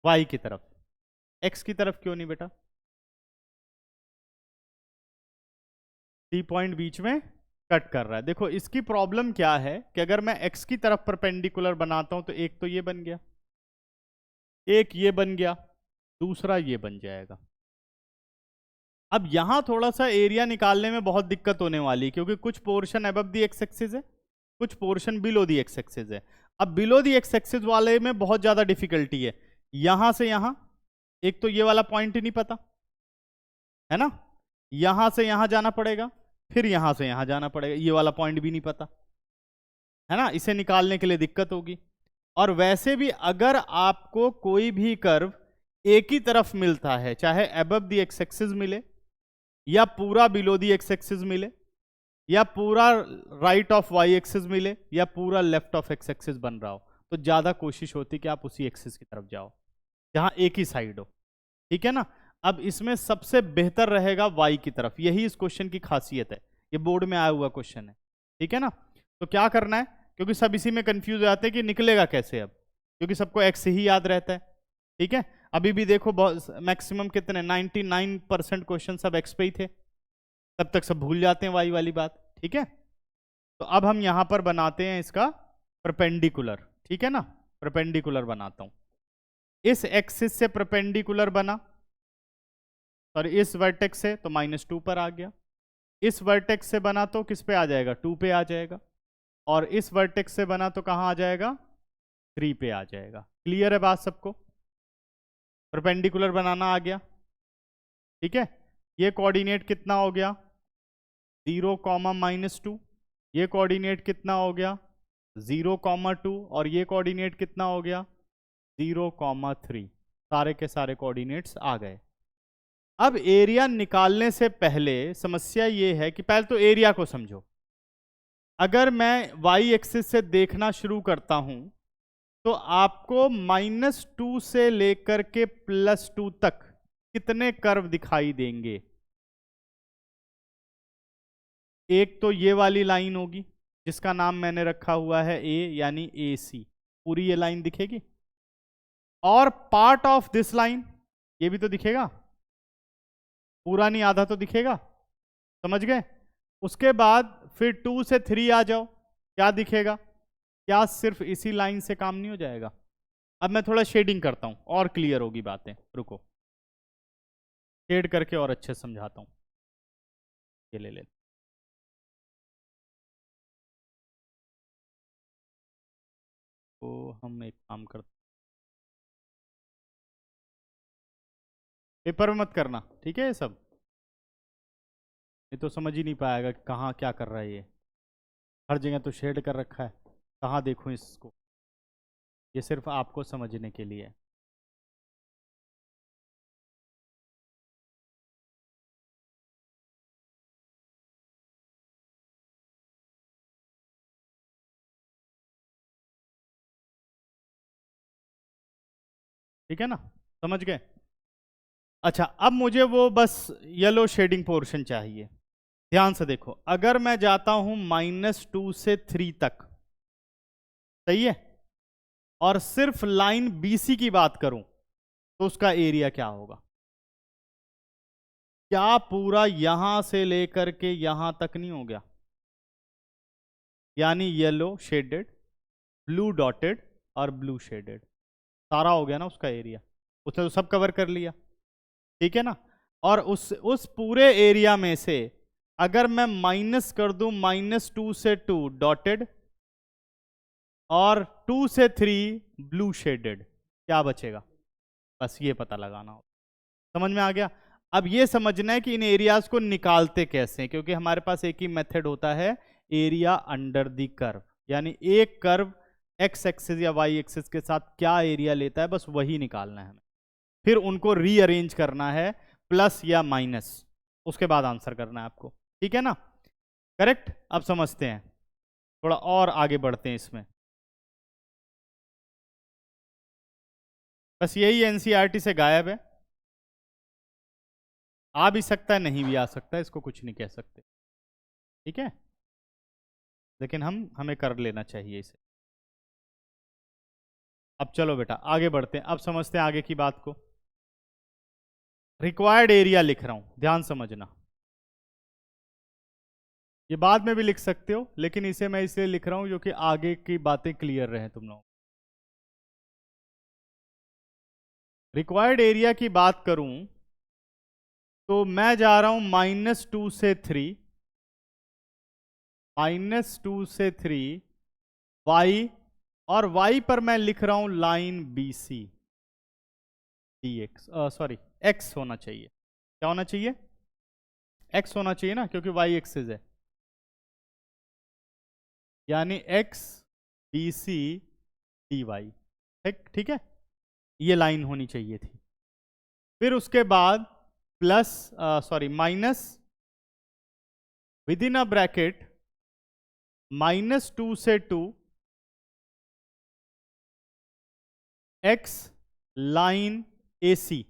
A: वाई की तरफ। एक्स की तरफ क्यों नहीं बेटा, सी पॉइंट बीच में कट कर रहा है। देखो इसकी प्रॉब्लम क्या है कि अगर मैं एक्स की तरफ परपेंडिकुलर बनाता हूं तो एक तो ये बन गया, एक ये बन गया, दूसरा ये बन जाएगा। अब यहां थोड़ा सा एरिया निकालने में बहुत दिक्कत होने वाली, क्योंकि कुछ पोर्शन अबव दी एक्स एक्सिस है कुछ portion below the x axis है। अब बिलो दी एक्स एक्सिस वाले में बहुत ज्यादा डिफिकल्टी है। यहां से यहां एक तो ये वाला पॉइंट ही नहीं पता है ना, यहां से यहां जाना पड़ेगा, फिर यहां से यहां जाना पड़ेगा, ये वाला पॉइंट भी नहीं पता है ना, इसे निकालने के लिए दिक्कत होगी। और वैसे भी अगर आपको कोई भी कर्व एक ही तरफ मिलता है, चाहे अबव दी एक्स एक्सिस मिले या पूरा बिलो दी एक्स एक्सिस मिले या पूरा राइट ऑफ वाई एक्सिस मिले या पूरा लेफ्ट ऑफ एक्स एक्सिस बन रहा हो, तो ज्यादा कोशिश होती कि आप उसी एक्सिस की तरफ जाओ जहां एक ही साइड हो, ठीक है ना। अब इसमें सबसे बेहतर रहेगा वाई की तरफ, यही इस क्वेश्चन की खासियत है, ये बोर्ड में आया हुआ क्वेश्चन है, ठीक है ना। तो क्या करना है, क्योंकि सब इसी में कंफ्यूज हो जाते हैं कि निकलेगा कैसे अब, क्योंकि सबको एक्स ही याद रहता है, ठीक है। अभी भी देखो बहुत मैक्सिमम कितने 99% क्वेश्चन सब एक्स पे ही थे, तब तक सब भूल जाते हैं वाई वाली बात, ठीक है। तो अब हम यहां पर बनाते हैं इसका परपेंडिकुलर, ठीक है ना, परपेंडिकुलर बनाता हूं। इस एक्सिस से परपेंडिकुलर बना, और इस वर्टेक्स से तो -2 पर आ गया, इस वर्टेक्स से बना तो किस पे आ जाएगा, 2 पे आ जाएगा, और इस वर्टेक्स से बना तो कहां आ जाएगा, 3 पे आ जाएगा। क्लियर है बात सबको, परपेंडिकुलर बनाना आ गया, ठीक है। ये कोऑर्डिनेट कितना हो गया 0, -2, ये कोऑर्डिनेट कितना हो गया 0, 2, और ये कोऑर्डिनेट कितना हो गया 0, 3, सारे के सारे कोऑर्डिनेट्स आ गए। अब एरिया निकालने से पहले समस्या ये है कि पहले तो एरिया को समझो। अगर मैं वाई एक्सिस से देखना शुरू करता हूं तो आपको -2 से लेकर के +2 तक कितने कर्व दिखाई देंगे। एक तो ये वाली लाइन होगी जिसका नाम मैंने रखा हुआ है ए, यानी AC, पूरी ये लाइन दिखेगी, और पार्ट ऑफ दिस लाइन ये भी तो दिखेगा, पूरा नहीं आधा तो दिखेगा, समझ गए। उसके बाद फिर 2 से 3 आ जाओ, क्या दिखेगा, क्या सिर्फ इसी लाइन से काम नहीं हो जाएगा। अब मैं थोड़ा शेडिंग करता हूं और क्लियर होगी बातें, रुको शेड करके और अच्छे से समझाता हूं। ये ले तो हम एक काम करते, पेपर में मत करना, ठीक है, ये सब ये तो समझ ही नहीं पाएगा कि कहाँ क्या कर रहा है ये, हर जगह तो शेड कर रखा है, कहाँ देखूं इसको, ये सिर्फ आपको समझने के लिए है। ठीक है ना, समझ गए। अच्छा, अब मुझे वो बस येलो शेडिंग पोर्शन चाहिए। ध्यान से देखो, अगर मैं जाता हूं -2 से 3 तक, सही है, और सिर्फ लाइन BC की बात करूं तो उसका एरिया क्या होगा। क्या पूरा यहां से लेकर के यहां तक नहीं हो गया, यानी येलो शेडेड, ब्लू डॉटेड और ब्लू शेडेड, सारा हो गया ना उसका एरिया, उसने तो सब कवर कर लिया, ठीक है ना। और उस पूरे एरिया में से अगर मैं माइनस कर दूं -2 से 2 डॉटेड और 2 से 3 ब्लू शेडेड, क्या बचेगा, बस ये पता लगाना हो। समझ में आ गया। अब ये समझना है कि इन एरियाज को निकालते कैसे हैं, क्योंकि हमारे पास एक ही मेथड होता है, एरिया अंडर द कर्व, यानी एक कर्व एक्स एक्सिस या वाई एक्सिस के साथ क्या एरिया लेता है, बस वही निकालना है हमें, फिर उनको रीअरेंज करना है प्लस या माइनस, उसके बाद आंसर करना है आपको, ठीक है ना, करेक्ट। अब समझते हैं, थोड़ा और आगे बढ़ते हैं इसमें। बस यही एनसीईआरटी से गायब है, आ भी सकता है नहीं भी आ सकता है, इसको कुछ नहीं कह सकते, ठीक है, लेकिन हमें कर लेना चाहिए इसे। अब चलो बेटा आगे बढ़ते हैं, अब समझते हैं आगे की बात को। रिक्वायर्ड एरिया लिख रहा हूं, ध्यान समझना, ये बाद में भी लिख सकते हो, लेकिन इसे मैं इसलिए लिख रहा हूं जो कि आगे की बातें क्लियर रहे तुम लोग। रिक्वायर्ड एरिया की बात करूं तो मैं जा रहा हूं -2 से 3, -2 से 3 y, और y पर मैं लिख रहा हूं line BC dx, sorry x होना चाहिए। क्या होना चाहिए? x होना चाहिए ना, क्योंकि y एक्सिस है, यानी x BC dy। ठीक है, ये लाइन होनी चाहिए थी। फिर उसके बाद plus, sorry minus, with in a bracket -2 से 2 x लाइन AC।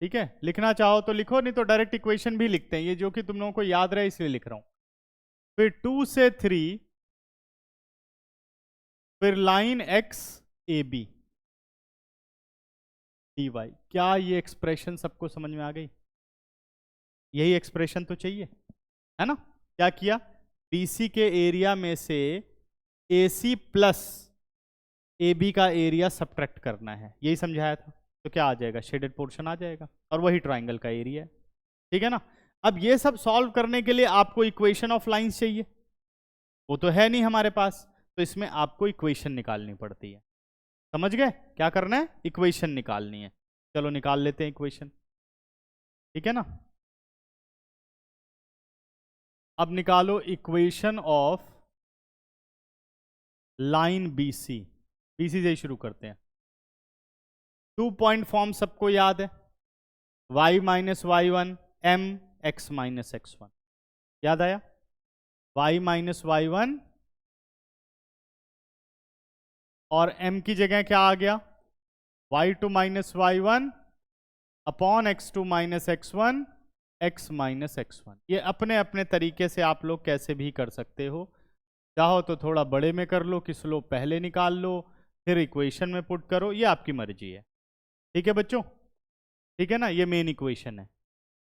A: ठीक है, लिखना चाहो तो लिखो, नहीं तो डायरेक्ट इक्वेशन भी लिखते हैं, ये जो कि तुम लोगों को याद रहे इसलिए लिख रहा हूं। फिर 2 से 3, फिर लाइन x AB dy। क्या ये एक्सप्रेशन सबको समझ में आ गई? यही एक्सप्रेशन तो चाहिए, है ना? क्या किया? BC के एरिया में से AC प्लस AB का एरिया सब्ट्रैक्ट करना है, यही समझाया था। तो क्या आ जाएगा? शेडेड पोर्शन आ जाएगा, और वही ट्राइंगल का एरिया है। ठीक है ना? अब ये सब सॉल्व करने के लिए आपको इक्वेशन ऑफ लाइंस चाहिए, वो तो है नहीं हमारे पास, तो इसमें आपको इक्वेशन निकालनी पड़ती है। समझ गए? क्या करना है? इक्वेशन निकालनी है। चलो निकाल लेते हैं इक्वेशन। ठीक है ना? अब निकालो equation of line BC। BC से शुरू करते हैं। 2 पॉइंट फॉर्म सबको याद है, y minus y1 m x minus x1। याद आया? y माइनस y1 और m की जगह क्या आ गया? y2 minus y1 upon x2 minus x1 x minus x1। ये अपने अपने तरीके से आप लोग कैसे भी कर सकते हो, चाहो तो थोड़ा बड़े में कर लो कि स्लोप पहले निकाल लो फिर इक्वेशन में पुट करो, ये आपकी मर्जी है। ठीक है बच्चों? ठीक है ना? ये मेन इक्वेशन है।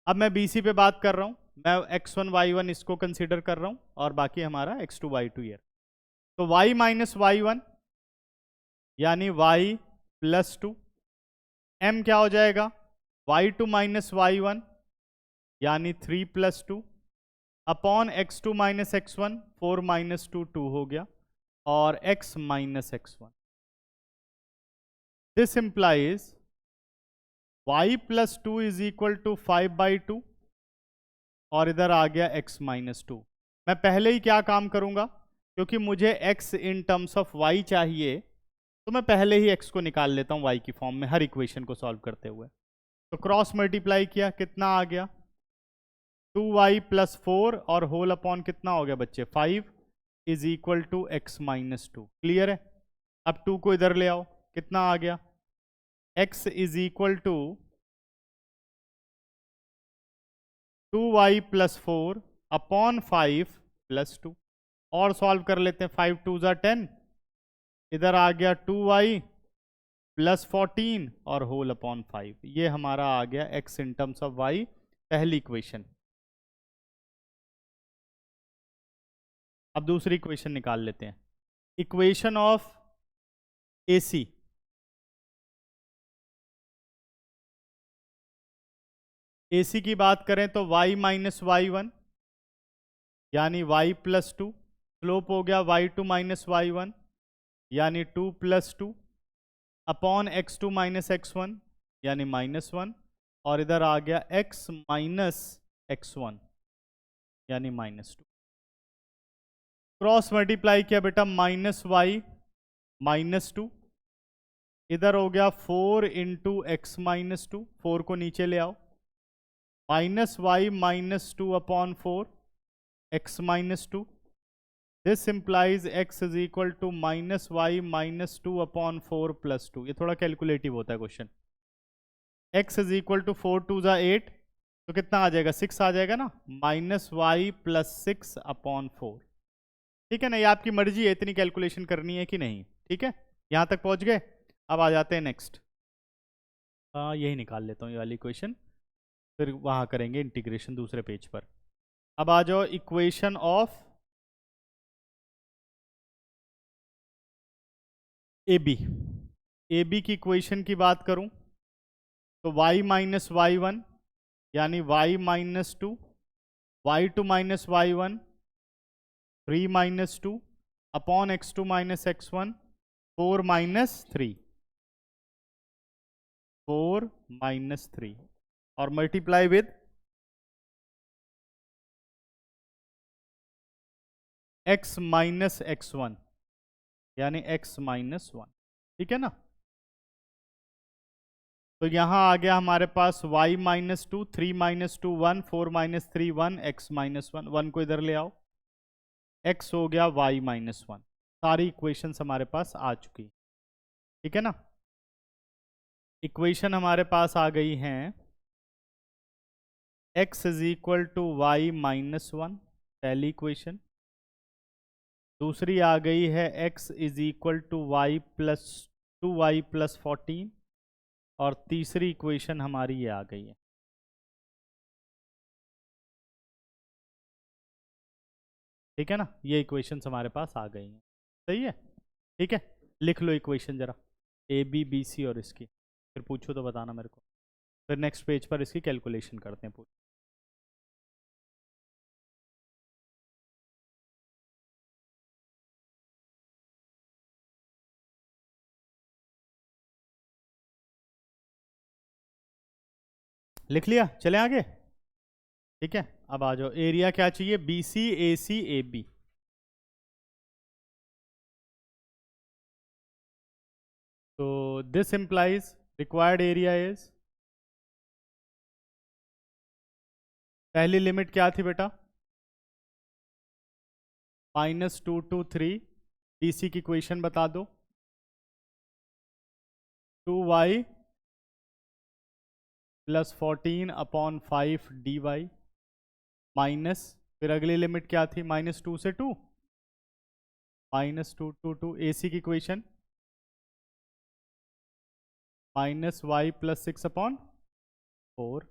A: अब मैं BC पे बात कर रहा हूँ, मैं x1 y1 इसको कंसीडर कर रहा हूँ, और बाकी हमारा x2 y2 ये। तो y माइनस y1 यानी y प्लस 2, m क्या हो जाएगा? y2 माइनस y1 यानी 3 plus 2 upon x2 minus x1, 4 minus 2 2 हो गया, और x minus x1। This implies y plus 2 is equal to 5/2, और इधर आ गया x माइनस 2। मैं पहले ही क्या काम करूंगा, क्योंकि मुझे x in terms of y चाहिए, तो मैं पहले ही x को निकाल लेता हूं y की फॉर्म में हर इक्वेशन को सॉल्व करते हुए। तो क्रॉस मल्टीप्लाई किया, कितना आ गया? 2y प्लस 4 और होल अपॉन कितना हो गया बच्चे? 5 is equal to x minus 2। Clear है? अब 2 को इधर ले आओ, कितना आ गया? x is equal to 2y plus 4 upon 5 plus 2, और सॉल्व कर लेते हैं। 5 2 ज़ा 10, इधर आ गया 2y प्लस 14 और होल अपॉन 5। ये हमारा आ गया x in terms of y, पहली इक्वेशन। अब दूसरी इक्वेशन निकाल लेते हैं, इक्वेशन ऑफ AC। AC की बात करें तो y माइनस y1 यानी y प्लस 2, स्लोप हो गया y2 माइनस y1 यानी 2 plus 2 upon x2 minus x1 यानी -1, और इधर आ गया x माइनस x1 यानी -2। क्रॉस मल्टीप्लाई किया बेटा, -y -2, इधर हो गया 4 इंटू x माइनस 2, 4 को नीचे ले आओ, -y minus 2 upon 4 x minus 2। This implies x is equal to -y minus 2 upon 4 plus 2। ये थोड़ा कैलकुलेटिव होता है question. x is equal to 4 2 ज़ा 8, तो कितना आ जाएगा? 6 आ जाएगा ना, -y प्लस 6 अपॉन 4। ठीक है ना? ये आपकी मर्जी है इतनी कैलकुलेशन करनी है कि नहीं। ठीक है, यहाँ तक पहुँच गए। अब आ जाते हैं नेक्स्ट। यही निकाल लेता हूँ ये वाली इक्वेशन, फिर वहाँ करेंगे इंटीग्रेशन दूसरे पेज पर। अब आ जाओ इक्वेशन ऑफ AB। AB की इक्वेशन की बात करूं तो y माइनस y1 यानी y minus 2 y2 minus y1 3 minus 2 upon x2 minus x1 4 minus 3 4 minus 3 और multiply with x minus x1 यानी x माइनस 1। ठीक है ना। तो यहां आ गया हमारे पास y minus 2 3 minus 2 1 4 minus 3 1 x minus 1 1 को इधर ले आओ, x हो गया y माइनस 1। सारी इक्वेशंस हमारे पास आ चुकी। ठीक है ना। इक्वेशन हमारे पास आ गई हैं x is equal to y minus 1, पहली इक्वेशन। दूसरी आ गई है x is equal to y plus 2y plus 14 और तीसरी इक्वेशन हमारी ये आ गई है। ठीक है ना। ये इक्वेशंस हमारे पास आ गई हैं। सही है। ठीक है, लिख लो इक्वेशन जरा a b c और इसकी, फिर पूछो तो बताना मेरे को, फिर नेक्स्ट पेज पर इसकी कैलकुलेशन करते हैं पूरी। लिख लिया, चले आगे। ठीक है, अब आ जाओ। एरिया क्या चाहिए, B C A C A B. तो this implies required area is, पहली लिमिट क्या थी बेटा, -2 to 3। बी सी की इक्वेशन बता दो, 2y plus 14 upon 5 dy minus, फिर अगली लिमिट क्या थी, -2 से 2, -2 to 2। ए सी की इक्वेशन -y प्लस 6 अपॉन 4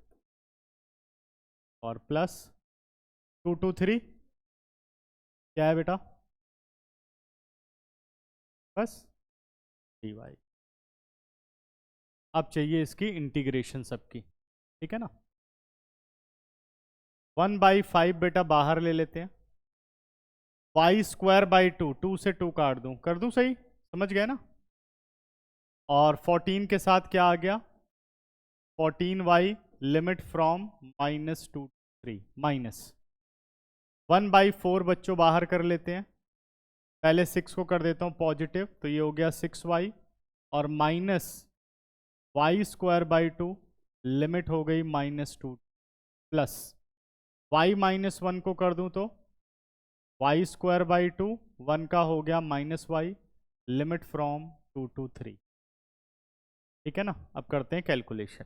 A: और प्लस 2 to 3 क्या है बेटा, बस dy। अब चाहिए इसकी इंटीग्रेशन सबकी। ठीक है ना। 1/5 बेटा बाहर ले लेते हैं, y²/2, 2 से 2 काट दूं, कर दूं सही, समझ गए ना। और 14 के साथ क्या आ गया, 14y limit from -2 to 3 minus 1/4 बच्चों बाहर कर लेते हैं, पहले 6 को कर देता हूं पॉजिटिव, तो ये हो गया 6y और माइनस y²/2 लिमिट हो गई -2 प्लस y-1 को कर दूं तो y²/2 1 का हो गया -y लिमिट फ्रॉम 2 to 3। ठीक है ना। अब करते हैं कैलकुलेशन।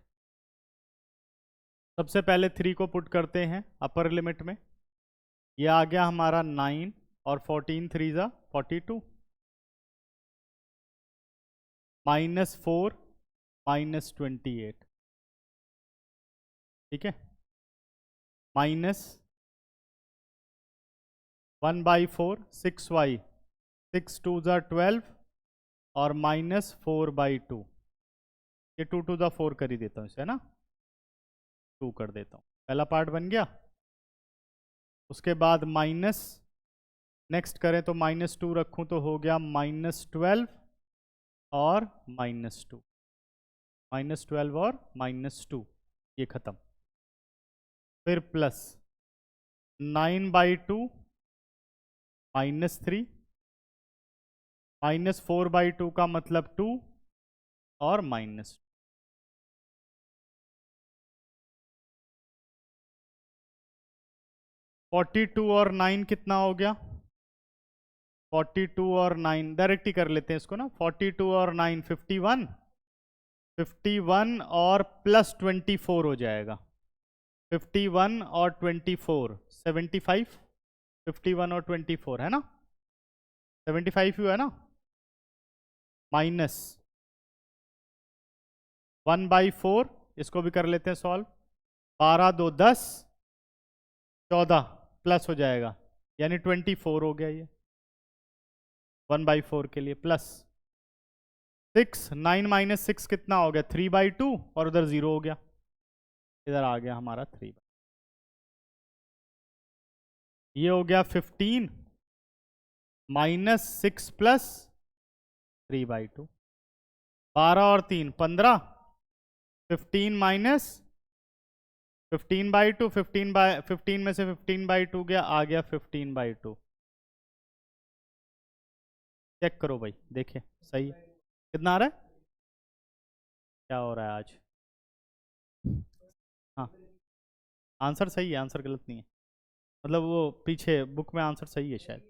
A: सबसे पहले 3 को पुट करते हैं अपर लिमिट में, ये आ गया हमारा 9 और 14 3 ज़ा 42 -4 -28। ठीक है, माइनस 1/4 6y 6 2 ज़ा 12 और -4/2, ये 2 to the 4 कर ही देता हूँ इसे, है ना, 2 कर देता हूँ, पहला पार्ट बन गया। उसके बाद माइनस, नेक्स्ट करें तो -2 रखूं तो हो गया -12 और -2, -12 और -2, ये खत्म। फिर प्लस 9/2 -3 -4/2 का मतलब 2 और माइनस 42 और 9 कितना हो गया, 42 और 9 डायरेक्ट ही कर लेते हैं इसको ना, 42 और 9 51, 51 और प्लस 24 हो जाएगा, 51 और 24 75, 51 और 24 है ना, 75 हुआ है ना, माइनस 1/4, इसको भी कर लेते हैं सॉल्व, 12 2 10 14 प्लस हो जाएगा, यानी 24 हो गया ये 1/4 के लिए, प्लस 6 9 - 6 कितना हो गया 3/2 और उधर 0 हो गया, इधर आ गया हमारा 3। ये हो गया 15 -6 + 3/2, 12 और 3 15, 15 - 15/2, 15 में से 15/2 गया, आ गया 15/2। चेक करो भाई, देखे सही है। कितना आ रहा है? क्या हो रहा है आज? हाँ, आंसर सही है, आंसर गलत नहीं है। मतलब वो पीछे बुक में आंसर सही है शायद।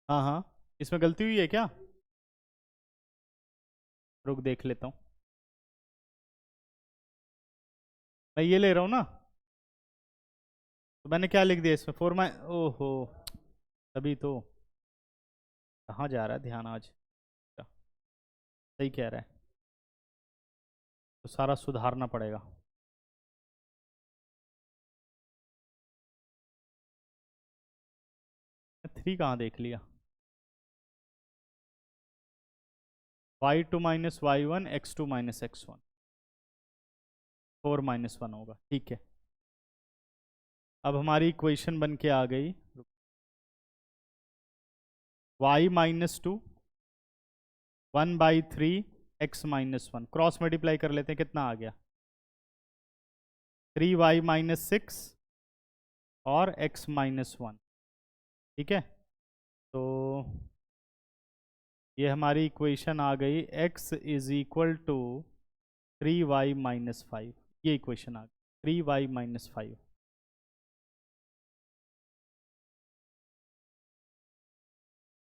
A: हाँ हाँ, इसमें गलती हुई है क्या? रुक देख लेता हूँ। मैं ये ले रहा हूँ ना, तो मैंने क्या लिख दिया इसमें? 4 माइ, ओहो, तभी तो। कहाँ जा रहा है ध्यान आज? सही कह रहा है, तो सारा सुधारना पड़ेगा। थ्री कहाँ देख लिया? y2 - y1 x2 - x1, 4 - 1 होगा, ठीक है। अब हमारी इक्वेशन बन के आ गई y - 2 1/3 x - 1, क्रॉस मल्टीप्लाई कर लेते हैं, कितना आ गया? 3y - 6 और x - 1, ठीक है। तो ये हमारी इक्वेशन आ गई, x = 3y - 5, ये इक्वेशन आ गई 3y - 5।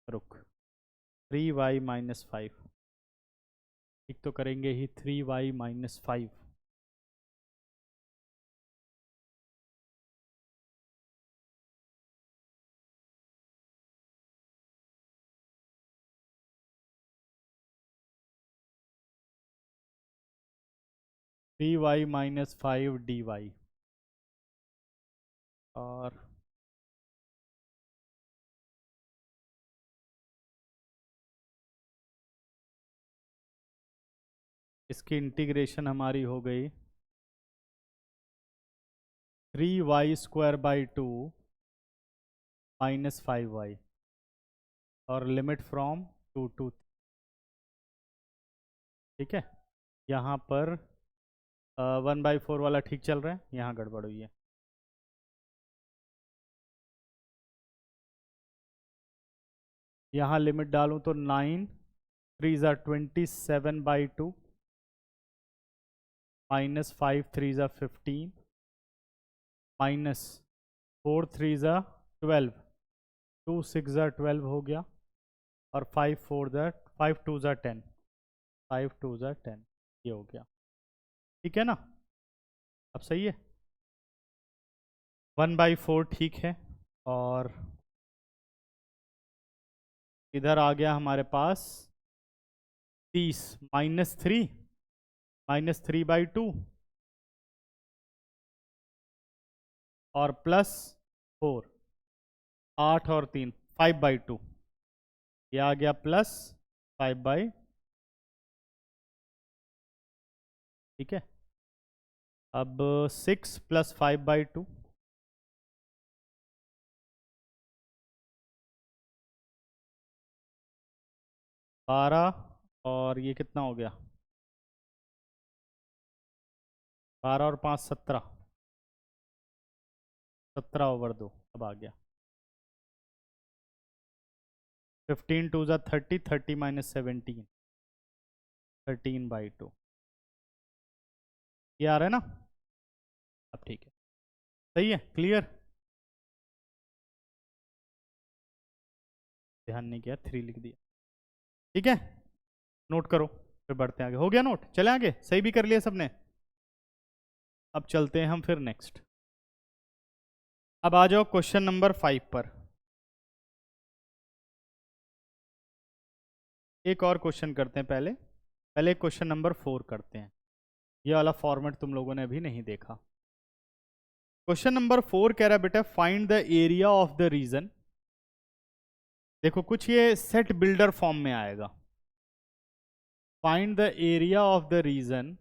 A: रुक, 3y - 5, ठीक तो करेंगे ही, 3y - 5। y - 5 dy, और इसकी इंटीग्रेशन हमारी हो गई 3y² / 2 - 5y, और लिमिट फ्रॉम 2 to 3, ठीक है। यहाँ पर 1/4 वाला ठीक चल रहा है, यहाँ गड़बड़ हुई है। यहाँ लिमिट डालूँ तो 9 3 = 27/2 -5 3 = 15 -4 3 = 12, 2 6 = 12 हो गया, और 5 2 = 10, 5 2 = 10, ये हो गया, ठीक है ना। अब सही है, 1/4 ठीक है। और इधर आ गया हमारे पास 30 -3 -3/2 और +4, 8 और 3 5/2, ये आ गया +5/, ठीक है। अब 6 + 5/2, 12, और ये कितना हो गया? 12 और 5 17, 17/2 अब आ गया। 15 2 = 30, 30 - 17, 13/2, ये आ रहा है ना? अब ठीक है, सही है, क्लियर। ध्यान नहीं किया, 3 लिख दिया, ठीक है। नोट करो, फिर बढ़ते हैं आगे। हो गया नोट? चले आगे, सही भी कर लिया सबने। अब चलते हैं हम फिर नेक्स्ट। अब आ जाओ क्वेश्चन नंबर 5 पर। एक और क्वेश्चन करते हैं, पहले क्वेश्चन नंबर 4 करते हैं। ये वाला फॉर्मेट तुम लोगों ने अभी नहीं देखा। क्वेश्चन नंबर 4 कह रहा है बेटा, find the area of the region. देखो कुछ ये सेट बिल्डर फॉर्म में आएगा। Find the area of the region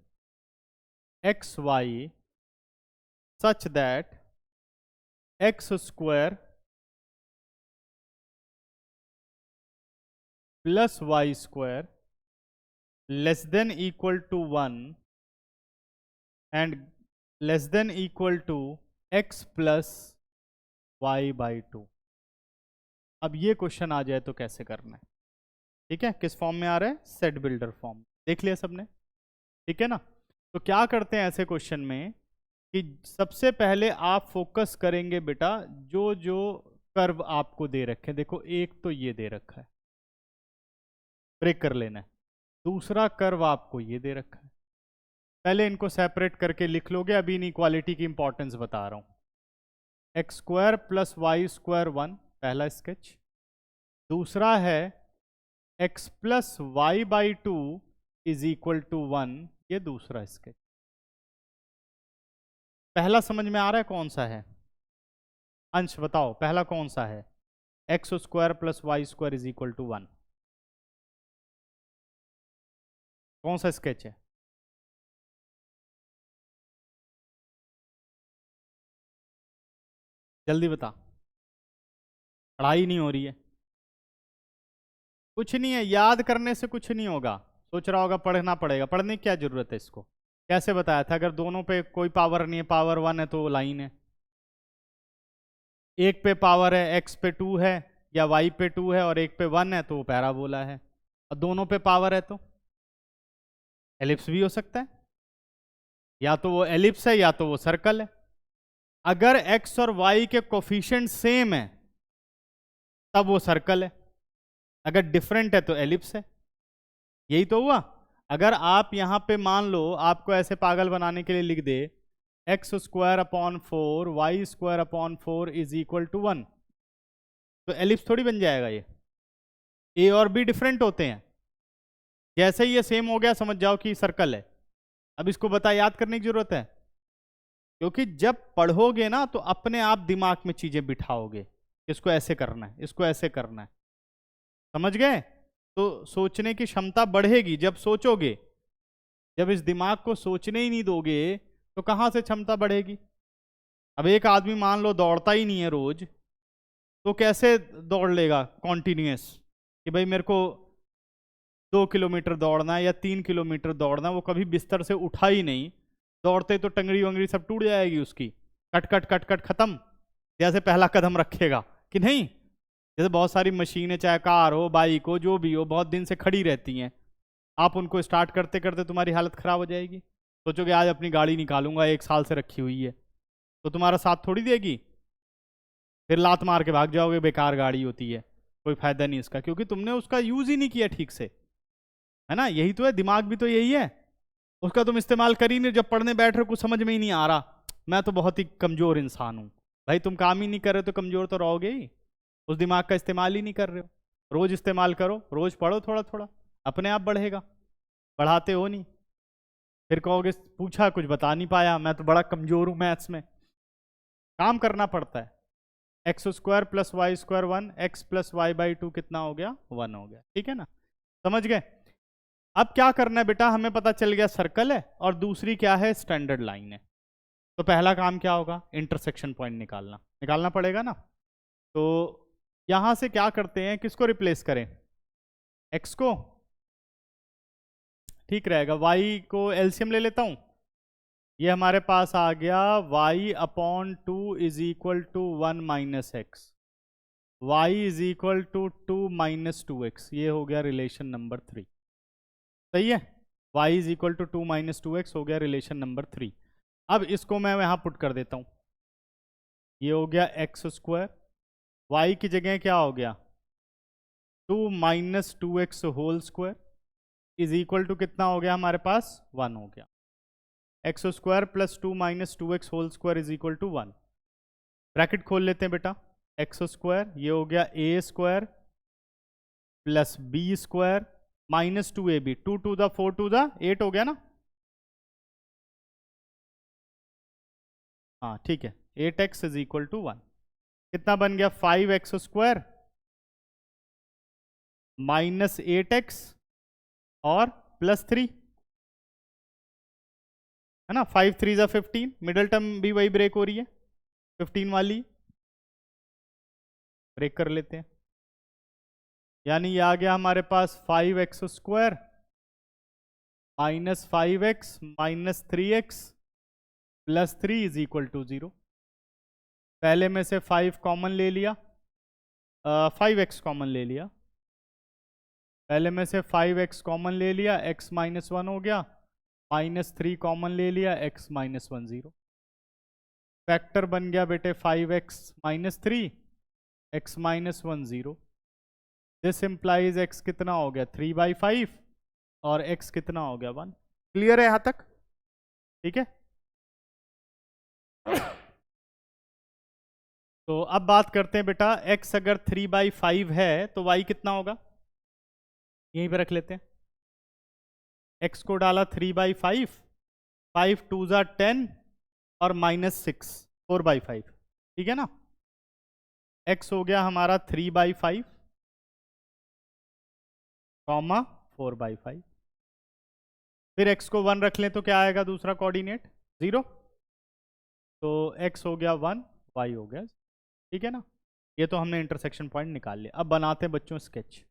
A: XY such that x square plus y square less than equal to 1 and less than equal to x plus y by 2। अब ये question आ जाए तो कैसे करना है? ठीक है, किस फॉर्म में आ रहा है? Set builder form. देख लिया सबने? ठीक है ना। तो क्या करते हैं ऐसे क्वेश्चन में कि सबसे पहले आप फोकस करेंगे बेटा जो जो कर्व आपको दे रखे हैं। देखो एक तो ये दे रखा है, ब्रेक कर लेना है। दूसरा कर्व आपको ये दे रखा है, पहले इनको सेपरेट करके लिख लोगे। अभी इनइक्वालिटी की इंपॉर्टेंस बता रहा हूं। X square plus y square 1 पहला स्केच। दूसरा है x plus y by 2 is equal to 1, ये दूसरा स्केच। पहला समझ में आ रहा है कौन सा है? अंश बताओ पहला कौन सा है? X square plus y square is equal to 1, कौन सा स्केच है? जल्दी बता, पढ़ाई नहीं हो रही है। कुछ नहीं है, याद करने से कुछ नहीं होगा। सोच रहा होगा पढ़ना पड़ेगा, पढ़ने की क्या जरूरत है इसको? कैसे बताया था? अगर दोनों पे कोई पावर नहीं है, पावर 1 है तो लाइन है। एक पे पावर है, एक्स पे 2 है या वाई पे 2 है, और एक पे 1 है तो वो पैराबोला है। और दोनों पे पावर है तो एलिप्स भी हो सकता है। या तो वो एलिप्स है या तो वो सर्कल है। अगर एक्स और वाई के कोफिशिएंट सेम है तब वो सर्कल है, अगर डिफरेंट है तो एलिप्स है। यही तो हुआ। अगर आप यहां पे मान लो आपको ऐसे पागल बनाने के लिए लिख दे x square upon 4 y square upon 4 is equal to 1, तो एलिप्स थोड़ी बन जाएगा ये। ए और बी डिफरेंट होते हैं। जैसे ही ये सेम हो गया समझ जाओ कि सर्कल है। अब इसको बता, याद करने की जरूरत है? क्योंकि जब पढ़ोगे ना तो अपने आप दिमाग में चीजें बिठाओगे, इसको ऐसे करना है, इसको ऐसे करना है। समझ गए? तो सोचने की क्षमता बढ़ेगी जब सोचोगे। जब इस दिमाग को सोचने ही नहीं दोगे तो कहां से क्षमता बढ़ेगी? अब एक आदमी मान लो दौड़ता ही नहीं है रोज, तो कैसे दौड़ लेगा कॉन्टिन्यूस कि भाई मेरे को 2 किलोमीटर दौड़ना है या 3 किलोमीटर दौड़ना है? वो कभी बिस्तर से उठा ही नहीं। दौड़ते तो टंगड़ी वंगड़ी सब टूट जाएगी उसकी, कट कट कट कट खत्म। जैसे पहला कदम रखेगा कि नहीं। जैसे बहुत सारी मशीनें, चाहे कार हो बाइक हो जो भी हो, बहुत दिन से खड़ी रहती हैं। आप उनको स्टार्ट करते करते तुम्हारी हालत खराब हो जाएगी। सोचोगे आज अपनी गाड़ी निकालूंगा, 1 साल से रखी हुई है, तो तुम्हारा साथ थोड़ी देगी। फिर लात मार के भाग जाओगे, बेकार गाड़ी होती है, कोई फायदा नहीं इसका, क्योंकि तुमने उसका यूज ही नहीं किया ठीक से, है ना। यही तो है, दिमाग भी तो यही है। उसका तुम इस्तेमाल कर ही नहीं। जब पढ़ने बैठ रहे हो कुछ समझ में ही नहीं आ रहा, मैं तो बहुत ही कमजोर इंसान हूं। भाई तुम काम ही नहीं कर रहे तो कमजोर तो रहोगे ही। उस दिमाग का इस्तेमाल ही नहीं कर रहे हो। रोज इस्तेमाल करो, रोज पढ़ो थोड़ा थोड़ा, अपने आप बढ़ेगा। पढ़ाते हो नहीं, फिर कहोगे पूछा कुछ बता नहीं पाया, मैं तो बड़ा कमजोर हूं मैथ्स में। काम करना पड़ता है। X square plus y square 1, x plus y by 2 कितना हो गया? 1 हो गया। ठीक है ना, समझ गए? अब क्या करना है बेटा, हमें पता चल गया सर्कल है और दूसरी क्या है? स्टैंडर्ड लाइन है। तो पहला काम क्या होगा? इंटरसेक्शन पॉइंट निकालना पड़ेगा ना। तो यहां से क्या करते हैं, किसको रिप्लेस करें? एक्स को, ठीक रहेगा। वाई को एलसीएम ले लेता हूं। ये हमारे पास आ गया y upon 2 is equal to 1 minus x, y is equal to 2 minus 2x। ये हो गया रिलेशन नंबर 3। सही है, y is equal to 2 minus 2x हो गया रिलेशन नंबर 3। अब इसको मैं यहां पुट कर देता हूं। ये हो गया एक्स स्क्वायर, वाई की जगह क्या हो गया? 2 minus 2x whole square is equal to कितना हो गया हमारे पास? 1 हो गया। X square plus 2 minus 2x whole square is equal to 1। Bracket खोल लेते हैं बेटा। एक्स स्क्वायर, ये हो गया a square plus b square minus 2ab, 2 to the 4 to the 8 हो गया ना। हाँ ठीक है, 8x इज इक्वल टू 1। कितना बन गया? 5x स्क्वायर माइनस 8x और प्लस 3, है ना। 5 3 जा 15, मिडल टर्म भी वही ब्रेक हो रही है 15 वाली। ब्रेक कर लेते हैं, यानी ये आ गया हमारे पास 5x² minus 5x minus 3x plus 3 is equal to 0। पहले में से 5 कॉमन ले लिया, 5x कॉमन ले लिया, पहले में से 5x कॉमन ले लिया, x माइनस 1 हो गया, माइनस 3 कॉमन ले लिया, x माइनस 1 0। फैक्टर बन गया बेटे 5x minus 3, x minus 1 0। This implies x कितना हो गया 3/5 और x कितना हो गया 1। क्लियर है यहां तक? ठीक है। तो अब बात करते हैं बेटा, x अगर 3/5 है तो y कितना होगा, यहीं पे रख लेते हैं। x को डाला 3/5, 5 2 ज़ा 10 और माइनस 6 4/5, ठीक है ना। x हो गया हमारा 3/5 कॉमा 4/5। फिर x को 1 रख लें तो क्या आएगा दूसरा कोऑर्डिनेट 0, तो x हो गया 1, y हो गया, ठीक है ना। ये तो हमने इंटरसेक्शन पॉइंट निकाल लिया। अब बनाते हैं बच्चों स्केच।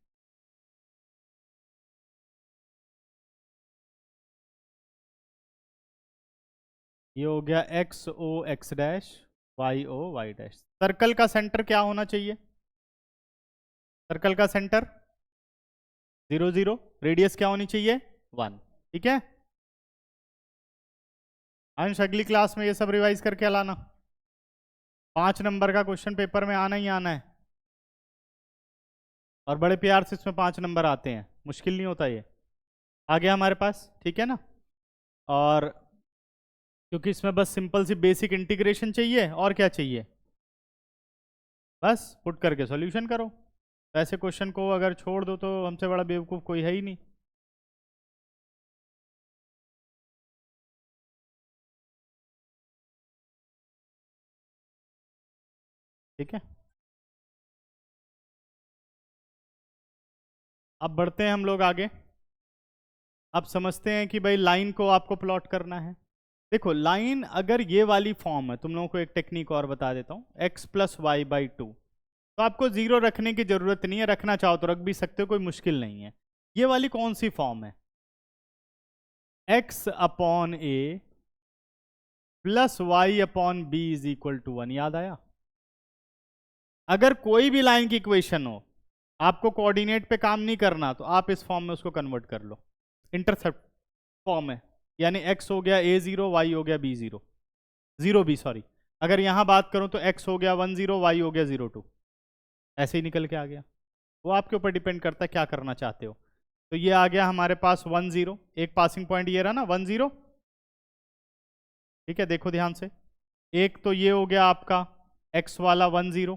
A: ये हो गया x o x dash, y o y dash. Circle का सेंटर क्या होना चाहिए, सर्कल का सेंटर 0 0, रेडियस क्या होनी चाहिए 1, ठीक है। अंश अगली क्लास में ये सब रिवाइज करके लाना, 5 नंबर का क्वेश्चन पेपर में आना ही आना है, और बड़े प्यार से इसमें 5 नंबर आते हैं, मुश्किल नहीं होता ये। आ गया हमारे पास, ठीक है ना। और क्योंकि इसमें बस सिंपल सी बेसिक इंटीग्रेशन चाहिए, और क्या चाहिए, बस पुट करके सॉल्यूशन करो। ऐसे क्वेश्चन को अगर छोड़ दो तो हमसे बड़ा बेवकूफ़ कोई है ही नहीं। ठीक है, अब बढ़ते हैं हम लोग आगे। अब समझते हैं कि भाई लाइन को आपको प्लॉट करना है। देखो लाइन अगर ये वाली फॉर्म है, तुम लोगों को एक टेक्निक और बता देता हूँ, x प्लस वाई बाई 2, तो आपको 0 रखने की जरूरत नहीं है, रखना चाहो तो रख भी सकते हो, कोई मुश्किल नहीं है। ये वाली कौन सी फॉर्म है, x upon a plus y upon b is equal to 1, याद आया। अगर कोई भी लाइन की इक्वेशन हो, आपको कोऑर्डिनेट पे काम नहीं करना, तो आप इस फॉर्म में उसको कन्वर्ट कर लो, इंटरसेप्ट फॉर्म है, यानी x हो गया a0, y हो गया b0, 0b सॉरी। अगर यहां बात करूं तो x हो गया 1 0, y हो गया 0 2, ऐसे ही निकल के आ गया। वो आपके ऊपर डिपेंड करता है क्या करना चाहते हो। तो ये आ गया हमारे पास 1 0, एक पासिंग पॉइंट ये रहा ना 1 0, ठीक है। देखो ध्यान से, एक तो ये हो गया आपका x वाला 1 0,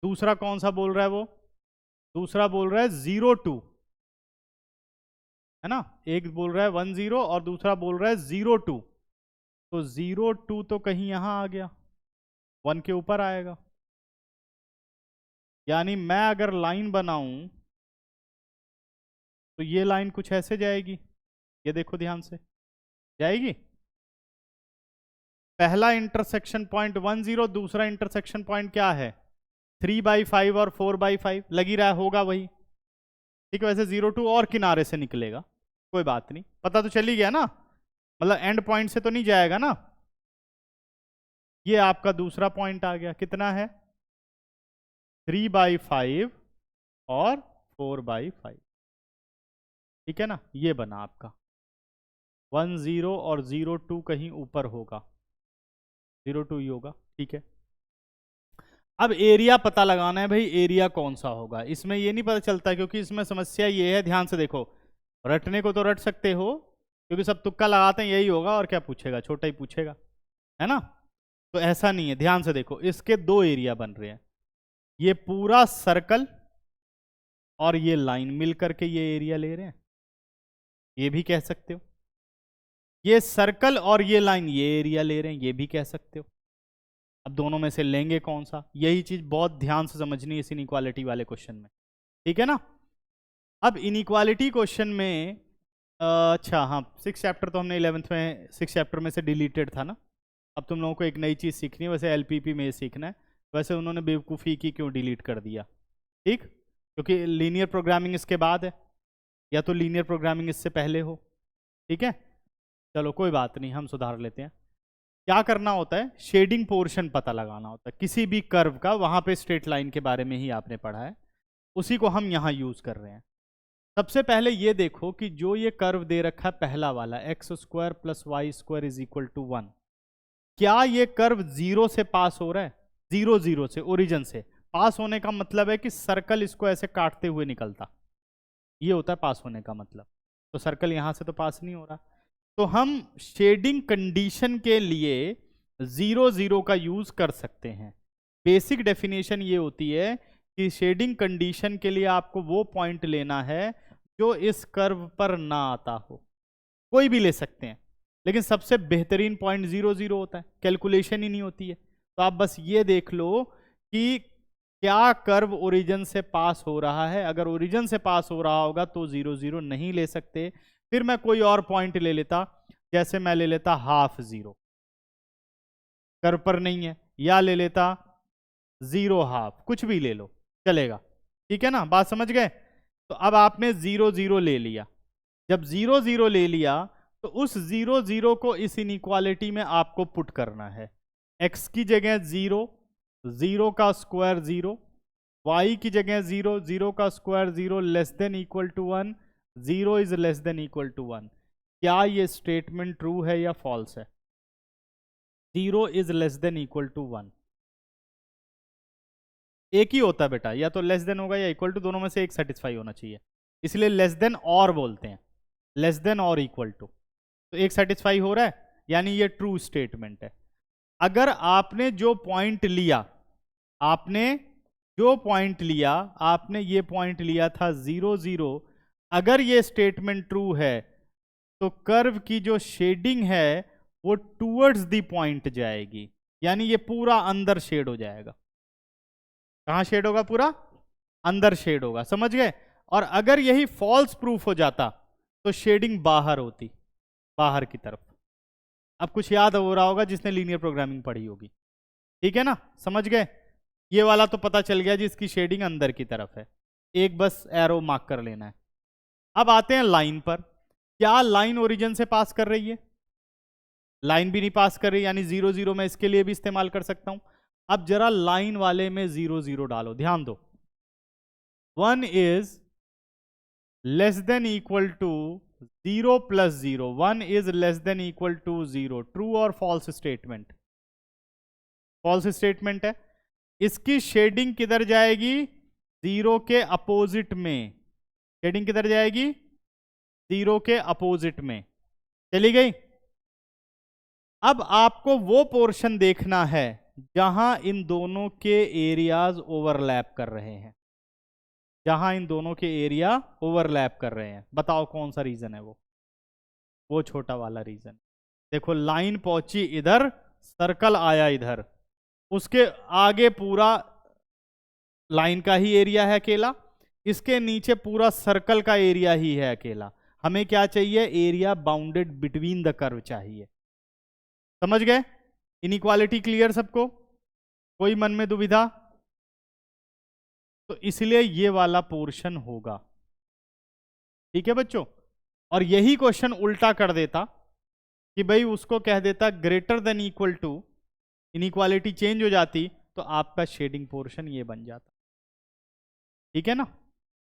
A: दूसरा कौन सा बोल रहा है वो, दूसरा बोल रहा है 0 2, है ना। एक बोल रहा है 1 0 और दूसरा बोल रहा है 0 2, तो 0 2 तो कहीं यहां आ गया, 1 के ऊपर आएगा। यानी मैं अगर लाइन बनाऊं तो ये लाइन कुछ ऐसे जाएगी, ये देखो ध्यान से, जाएगी। पहला इंटरसेक्शन पॉइंट 1 0, दूसरा इंटरसेक्शन पॉइंट क्या है 3/5 और 4/5, लगी रहा होगा वही, ठीक है। वैसे 0 2 और किनारे से निकलेगा, कोई बात नहीं, पता तो चल ही गया ना, मतलब एंड पॉइंट से तो नहीं जाएगा ना। ये आपका दूसरा पॉइंट आ गया, कितना है 3/5 और 4/5, ठीक है ना। ये बना आपका 1 0 और 0 2 कहीं ऊपर होगा, 0 2 ही होगा, ठीक है। अब एरिया पता लगाना है भाई, एरिया कौन सा होगा, इसमें ये नहीं पता चलता, क्योंकि इसमें समस्या ये है, ध्यान से देखो, रटने को तो रट सकते हो, क्योंकि सब तुक्का लगाते हैं यही होगा, और क्या पूछेगा, छोटा ही पूछेगा, है ना। तो ऐसा नहीं है, ध्यान से देखो, इसके 2 एरिया बन रहे हैं, ये पूरा सर्कल और ये लाइन मिल करके ये एरिया ले रहे हैं, ये भी कह सकते हो। ये सर्कल और ये लाइन ये एरिया ले रहे हैं, ये भी कह सकते हो। अब दोनों में से लेंगे कौन सा, यही चीज बहुत ध्यान से समझनी है इस इनइक्वालिटी वाले क्वेश्चन में, ठीक है ना। अब इनइक्वालिटी क्वेश्चन में अच्छा हाँ, 6 चैप्टर तो हमने 11th में 6 चैप्टर में से डिलीटेड था ना। अब तुम लोगों को एक नई चीज सीखनी है, वैसे एलपीपी में सीखना है, वैसे उन्होंने बेवकूफ़ी की, क्यों डिलीट कर दिया, ठीक, क्योंकि लीनियर प्रोग्रामिंग इसके बाद है, या तो लीनियर प्रोग्रामिंग इससे पहले हो, ठीक है। चलो कोई बात नहीं, हम सुधार लेते हैं। क्या करना होता है, शेडिंग पोर्शन पता लगाना होता है किसी भी कर्व का, वहां पे स्ट्रेट लाइन के बारे में ही आपने पढ़ा है, उसी को हम यहां यूज कर रहे हैं। सबसे पहले ये देखो कि जो ये कर्व दे रखा है पहला वाला x² + y² = 1, क्या ये कर्व 0 से पास हो रहा है, 0 0 से, ओरिजिन से पास होने का मतलब है कि सर्कल इसको ऐसे काटते हुए निकलता, ये होता है पास होने का मतलब। तो सर्कल यहां से तो पास नहीं हो रहा, तो हम शेडिंग कंडीशन के लिए 0 0 का यूज कर सकते हैं। बेसिक डेफिनेशन ये होती है कि शेडिंग कंडीशन के लिए आपको वो पॉइंट लेना है जो इस कर्व पर ना आता हो, कोई भी ले सकते हैं, लेकिन सबसे बेहतरीन पॉइंट 0 0 होता है, कैलकुलेशन ही नहीं होती है। तो आप बस ये देख लो कि क्या कर्व ओरिजिन से पास हो रहा है, अगर ओरिजिन से पास हो रहा होगा तो 0 0 नहीं ले सकते। फिर मैं कोई और पॉइंट ले लेता, जैसे मैं ले लेता ½ 0, कर्व पर नहीं है, या ले लेता 0½ कुछ भी ले लो चलेगा, ठीक है ना, बात समझ गए। तो अब आपने 0 0 ले लिया, जब 0 0 ले लिया तो उस 0 0 को इस इनइक्वालिटी में आपको पुट करना है। x की जगह 0, 0 का स्क्वायर 0, y की जगह 0, 0 का स्क्वायर 0 <= 1, 0 <= 1। क्या ये स्टेटमेंट ट्रू है या फॉल्स है? 0 <= 1 एक ही होता है बेटा, या तो लेस देन होगा या इक्वल टू, दोनों में से एक सेटिस्फाई होना चाहिए, इसलिए लेस देन और बोलते हैं, लेस देन और इक्वल टू, तो एक सेटिस्फाई हो रहा है, यानी ये ट्रू स्टेटमेंट है। अगर आपने जो पॉइंट लिया, आपने जो पॉइंट लिया, आपने ये पॉइंट लिया था 0 0, अगर ये स्टेटमेंट ट्रू है तो कर्व की जो शेडिंग है वो टूवर्ड्स द पॉइंट जाएगी, यानी ये पूरा अंदर शेड हो जाएगा। कहां शेड होगा? पूरा अंदर शेड होगा, समझ गए। और अगर यही फॉल्स प्रूफ हो जाता तो शेडिंग बाहर होती, बाहर की तरफ। अब कुछ याद हो रहा होगा जिसने लीनियर प्रोग्रामिंग पढ़ी होगी, ठीक है ना, समझ गए। ये वाला तो पता चल गया जिसकी शेडिंग अंदर की तरफ है, एक बस एरो मार्क कर लेना है। अब आते हैं लाइन पर। क्या लाइन ओरिजिन से पास कर रही है? लाइन भी नहीं पास कर रही, यानी 0 0 मैं इसके लिए भी इस्तेमाल कर सकता हूं। अब जरा लाइन वाले में 0 0 डालो, ध्यान दो। 1 is less than equal to 0 plus 0, 1 is less than equal to 0, true और फॉल्स स्टेटमेंट? फॉल्स स्टेटमेंट है। इसकी शेडिंग किधर जाएगी? 0 के अपोजिट में। शेडिंग किधर जाएगी? 0 के अपोजिट में चली गई। अब आपको वो पोर्शन देखना है जहां इन दोनों के एरियाज ओवरलैप कर रहे हैं, जहां इन दोनों के एरिया ओवरलैप कर रहे हैं। बताओ कौन सा रीजन है वो छोटा वाला रीजन। देखो लाइन पहुंची इधर, सर्कल आया इधर, उसके आगे पूरा लाइन का ही एरिया है अकेला, इसके नीचे पूरा सर्कल का एरिया ही है अकेला। हमें क्या चाहिए? Area bounded between the curve चाहिए। समझ गए? इनइक्वालिटी क्लियर सबको? कोई मन में दुविधा? तो इसलिए ये वाला पोर्शन होगा, ठीक है बच्चों। और यही क्वेश्चन उल्टा कर देता कि भाई उसको कह देता greater than equal to, inequality change हो जाती, तो आपका शेडिंग पोर्शन ये बन जाता, ठीक है ना।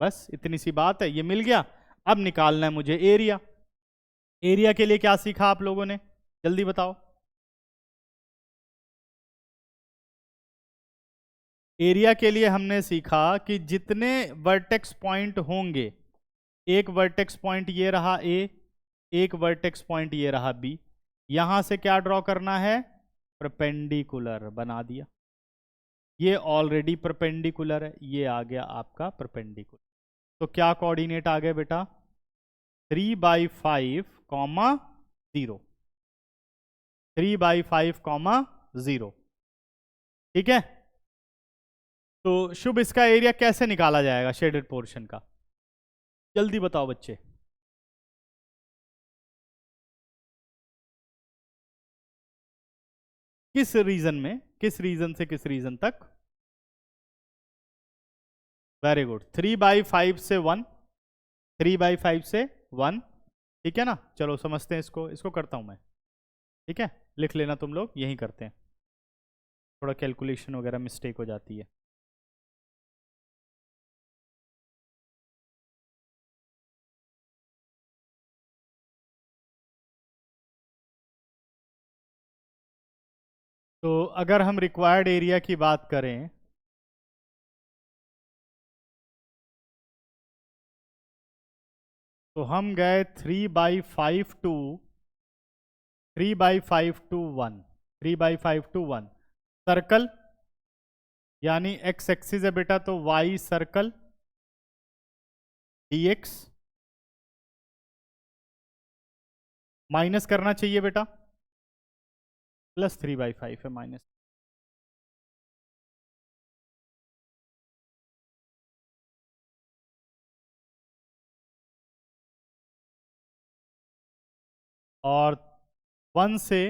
A: बस इतनी सी बात है, ये मिल गया। अब निकालना है मुझे एरिया। एरिया के लिए क्या सीखा आप लोगों ने, जल्दी बताओ। एरिया के लिए हमने सीखा कि जितने वर्टेक्स पॉइंट होंगे, एक वर्टेक्स पॉइंट ये रहा ए, एक वर्टेक्स पॉइंट ये रहा बी, यहां से क्या ड्रॉ करना है? परपेंडिकुलर बना दिया। ये ऑलरेडी परपेंडिकुलर है, ये आ गया आपका परपेंडिकुलर। तो क्या कोऑर्डिनेट आ गए बेटा? 3/5, 0, 3/5, 0, ठीक है। तो शुभ, इसका एरिया कैसे निकाला जाएगा शेडेड पोर्शन का? जल्दी बताओ बच्चे। किस रीजन में, किस रीजन से किस रीजन तक? वेरी गुड, 3/5 से 1, 3/5 से 1, ठीक है ना। चलो समझते हैं इसको, इसको करता हूं मैं, ठीक है, लिख लेना तुम लोग, यही करते हैं, थोड़ा कैलकुलेशन वगैरह मिस्टेक हो जाती है। तो अगर हम रिक्वायर्ड एरिया की बात करें तो हम गए 3/5 टू 3/5 टू 1, 3/5 टू 1 सर्कल, यानी एक्स एक्सिस है बेटा, तो वाई सर्कल dx माइनस करना चाहिए बेटा, +3/5 है माइनस, और 1 से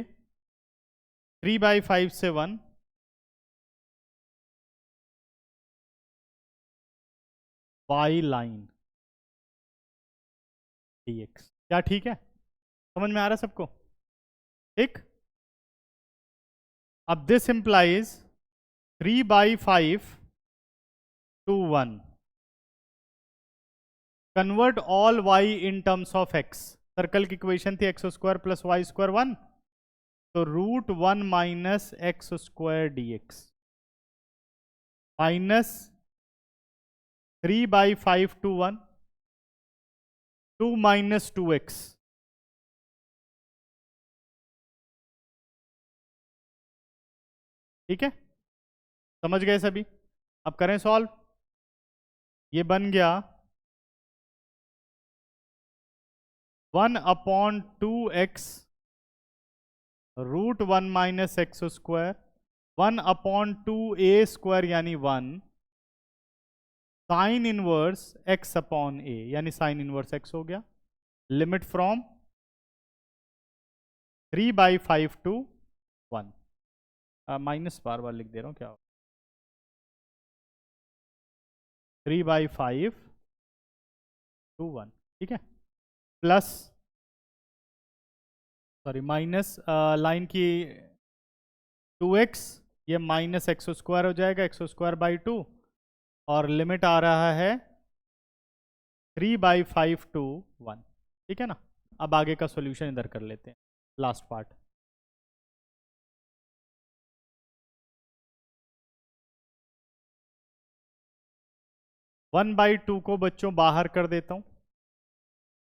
A: 3/5 से 1 वाई लाइन dx, क्या ठीक है, समझ में आ रहा है सबको, ठीक। अब this implies 3/5 to 1, convert all y in terms of x, circle की इक्वेशन थी x² + y² 1, तो √1 minus x² dx minus 3/5 to 1, 2 minus 2x, ठीक है, समझ गए सभी। अब करें सॉल्व, ये बन गया 1/2x √1 माइनस x², 1/2a² यानी 1 साइन इनवर्स x/a, यानी साइन इनवर्स x हो गया, लिमिट फ्रॉम 3/5 टू 1, माइनस बार बार लिख दे रहा हूं, क्या 3/5 टू 1, ठीक है, प्लस सॉरी माइनस लाइन की 2x, ये माइनस x² हो जाएगा, x²/2, और लिमिट आ रहा है 3/5 टू 1, ठीक है ना। अब आगे का सॉल्यूशन इधर कर लेते हैं, last part. One by two को बच्चों बाहर कर देता हूं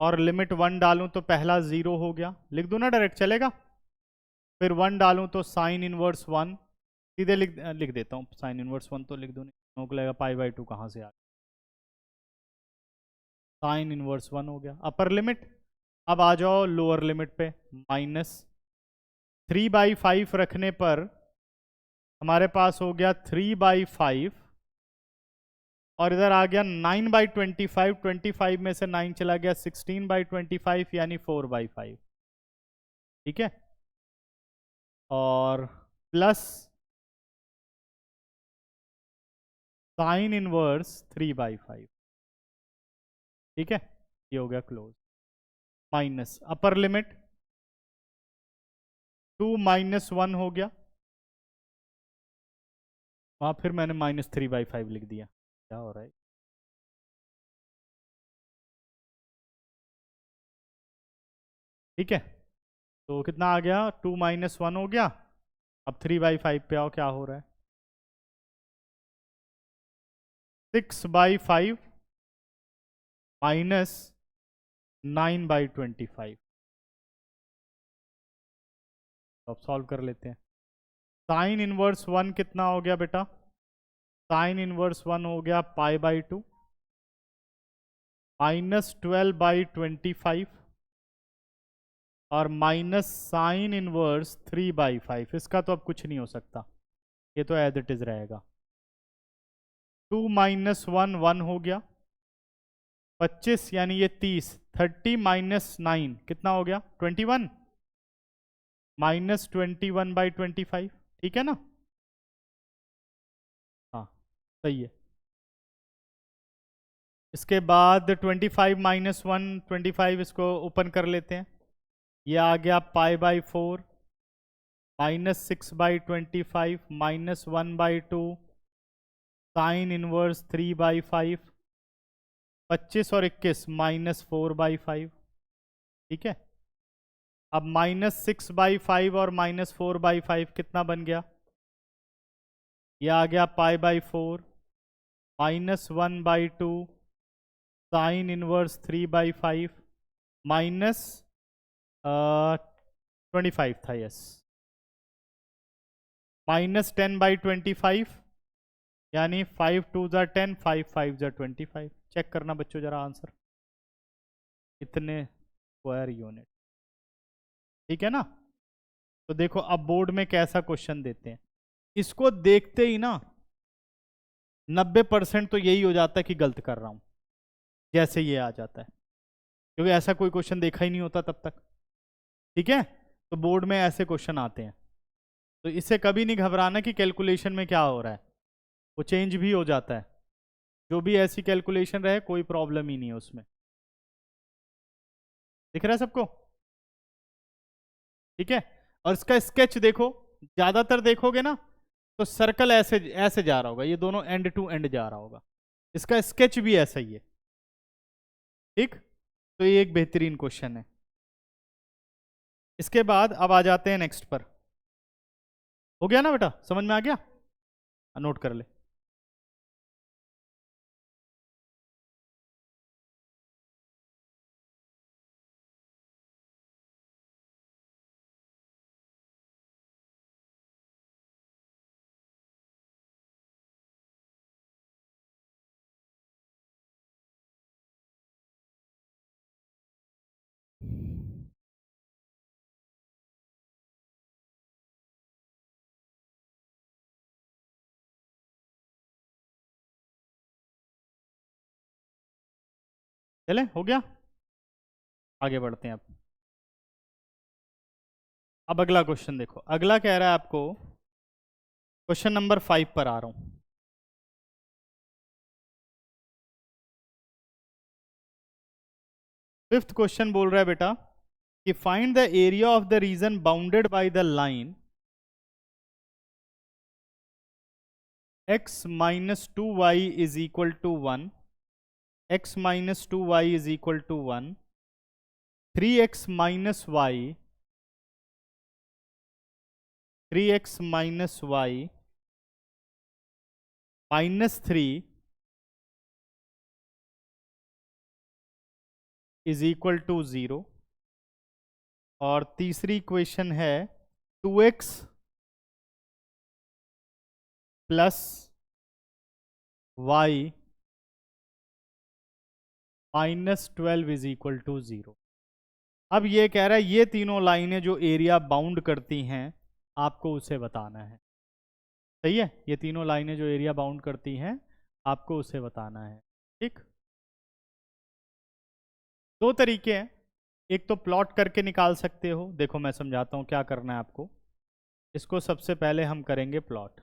A: और लिमिट 1 डालूं तो पहला 0 हो गया, लिख दूं ना डायरेक्ट, चलेगा। फिर 1 डालूं तो साइन इनवर्स 1, सीधे लिख देता हूं, साइन इनवर्स 1 तो लिख दूं, नहीं नोक लगेगा π/2 कहां से आ, साइन इनवर्स 1 हो गया, अपर लिमिट। अब आ जाओ लोअर लिमिट पे, माइनस 3/5 रखने पर हमारे पास हो गया 3/5, और इधर आ गया 9/25, 25 में से 9 चला गया 16/25, यानी 4/5, ठीक है, और प्लस साइन इनवर्स 3/5, ठीक है, ये हो गया close, minus upper limit 2 minus 1 हो गया, वहां फिर मैंने -3/5 लिख दिया, क्या हो रहा है, ठीक है। तो कितना आ गया, 2 माइनस 1 हो गया। अब 3/5 पे आओ, क्या हो रहा है, 6/5 माइनस 9/25, तो अब सॉल्व कर लेते हैं। साइन इनवर्स 1 कितना हो गया बेटा, साइन इनवर्स 1 हो गया π/2 माइनस 12/25, और माइनस साइन इनवर्स 3/5, इसका तो अब कुछ नहीं हो सकता, ये तो एज इट इज रहेगा। 2 माइनस 1 1 हो गया, 25 यानी ये 30, 30 माइनस 9 कितना हो गया 21, -21/25, ठीक है ना, हाँ सही है। इसके बाद 25 माइनस 1, 25 इसको ओपन कर लेते हैं, ये आ गया पाई बाई 4 -6/25 -1/2 साइन इनवर्स 3/5, 25 और 21 -4/5। ठीक है, अब -6/5 और -4/5 कितना बन गया, ये आ गया पाई बाई 4 -1/2 साइन इनवर्स 3/5 -25 था, यस, -10/25 यानी 5 2 ज़ा 10, 5 5 ज़ा 25। चेक करना बच्चों जरा आंसर, इतने स्क्वायर यूनिट। ठीक है ना। तो देखो अब बोर्ड में कैसा क्वेश्चन देते हैं, इसको देखते ही ना 90% तो यही हो जाता है कि गलत कर रहा हूं, जैसे ये आ जाता है, क्योंकि ऐसा कोई क्वेश्चन देखा ही नहीं होता तब तक। ठीक है, तो बोर्ड में ऐसे क्वेश्चन आते हैं, तो इससे कभी नहीं घबराना कि कैलकुलेशन में क्या हो रहा है, वो चेंज भी हो जाता है, जो भी ऐसी कैलकुलेशन रहे कोई प्रॉब्लम ही नहीं है उसमें। दिख रहा है सबको? ठीक है, और इसका स्केच देखो, ज्यादातर देखोगे ना तो सर्कल ऐसे ऐसे जा रहा होगा, ये दोनों एंड टू एंड जा रहा होगा, इसका स्केच भी ऐसा ही है। ठीक, तो ये एक बेहतरीन क्वेश्चन है। इसके बाद अब आ जाते हैं नेक्स्ट पर। हो गया ना बेटा, समझ में आ गया? नोट कर ले। चले, हो गया, आगे बढ़ते हैं अब अगला क्वेश्चन देखो, अगला कह रहा है आपको, क्वेश्चन नंबर 5 पर आ रहा हूं। फिफ्थ क्वेश्चन बोल रहा है बेटा कि find the area of the region bounded by the line x - 2y is equal to 1, x - 2y is equal to 1, 3x - y 3x - y -3 is equal to 0, और तीसरी इक्वेशन है 2x plus y -12 is equal to 0। अब ये कह रहा है ये तीनों लाइनें जो एरिया बाउंड करती हैं आपको उसे बताना है। सही है, ये तीनों लाइनें जो एरिया बाउंड करती हैं आपको उसे बताना है। ठीक, दो तरीके हैं, एक तो प्लॉट करके निकाल सकते हो, देखो मैं समझाता हूँ क्या करना है आपको। इसको सबसे पहले हम करेंगे प्लॉट,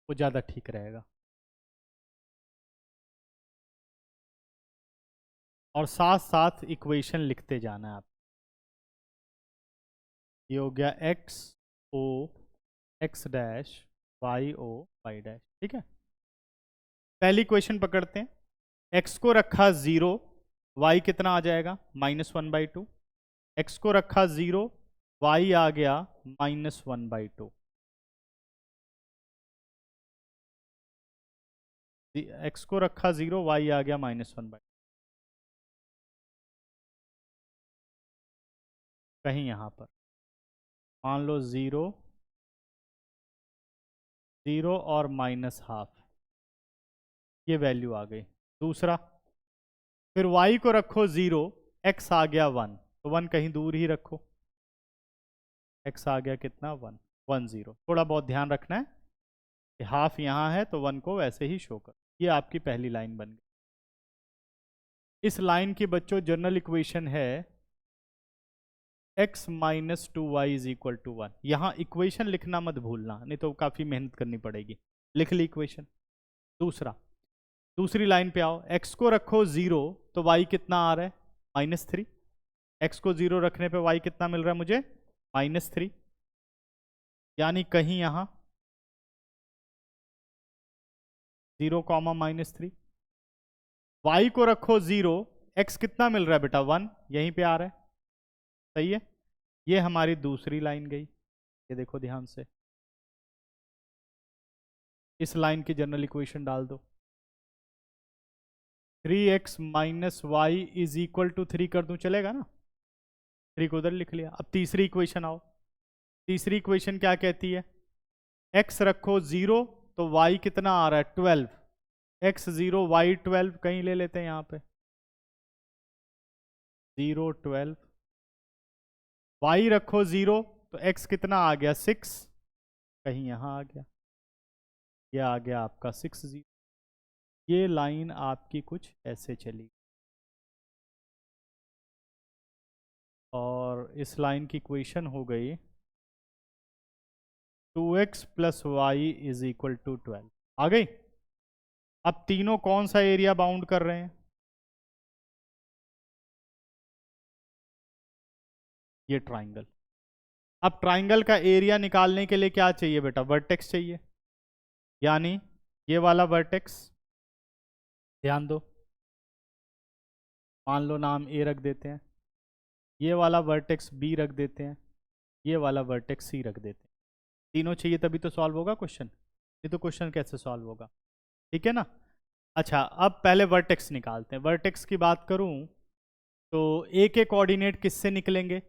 A: वो ज़्यादा ठीक रहेगा, और साथ साथ इक्वेशन लिखते जाना है आप। ये हो गया x o x dash y o y dash. ठीक है, पहली इक्वेशन पकड़ते हैं, एक्स को रखा 0, वाई कितना आ जाएगा -1/2, एक्स को रखा 0, वाई आ गया -1/2, एक्स को रखा 0, वाई आ गया -1/2, कहीं यहाँ पर मान लो 0 0 और -12, ये वैल्यू आ गई। दूसरा, फिर y को रखो 0, x आ गया 1, तो 1 कहीं दूर ही रखो, x आ गया कितना 1 1 0। थोड़ा बहुत ध्यान रखना है कि हाफ यहाँ है तो 1 को वैसे ही शो कर। ये आपकी पहली लाइन बन गई। इस लाइन की बच्चों जनरल इक्वेशन है x - 2y is equal to 1। यहाँ इक्वेशन लिखना मत भूलना, नहीं तो काफ़ी मेहनत करनी पड़ेगी। लिख ली इक्वेशन। दूसरा, दूसरी लाइन पे आओ, x को रखो 0 तो y कितना आ रहा है -3। x को 0 रखने पे y कितना मिल रहा है मुझे -3, यानी कहीं यहां 0, -3। y को रखो 0, x कितना मिल रहा है बेटा 1, यहीं पे आ रहा है। सही है, ये हमारी दूसरी लाइन गई। ये देखो ध्यान से, इस लाइन की जनरल इक्वेशन डाल दो। 3x - y is equal to 3 कर दूं, चलेगा ना? 3 को उधर लिख लिया। अब तीसरी इक्वेशन आओ। तीसरी इक्वेशन क्या कहती है? x रखो 0 तो y कितना आ रहा है 12, x 0 y 12, कहीं ले लेते हैं यहाँ पे 0 12, y रखो 0 तो x कितना आ गया 6, कहीं यहाँ आ गया, ये आ गया आपका 6 0। ये लाइन आपकी कुछ ऐसे चली और इस लाइन की इक्वेशन हो गई 2x + y is equal to 12। आ गई? अब तीनों कौन सा एरिया बाउंड कर रहे हैं? ये ट्राइंगल। अब ट्राइंगल का एरिया निकालने के लिए क्या चाहिए बेटा? वर्टेक्स चाहिए, यानी ये वाला वर्टेक्स, ध्यान दो, मान लो नाम A रख देते हैं, ये वाला वर्टेक्स B रख देते हैं, ये वाला वर्टेक्स C रख देते हैं। तीनों चाहिए तभी तो सॉल्व होगा क्वेश्चन, ये तो क्वेश्चन कैसे सॉल्व होगा? ठीक है ना? अच्छा, अब पहले वर्टेक्स निकालते हैं। वर्टेक्स की बात करूं तो A के कोऑर्डिनेट किससे निकलेंगे?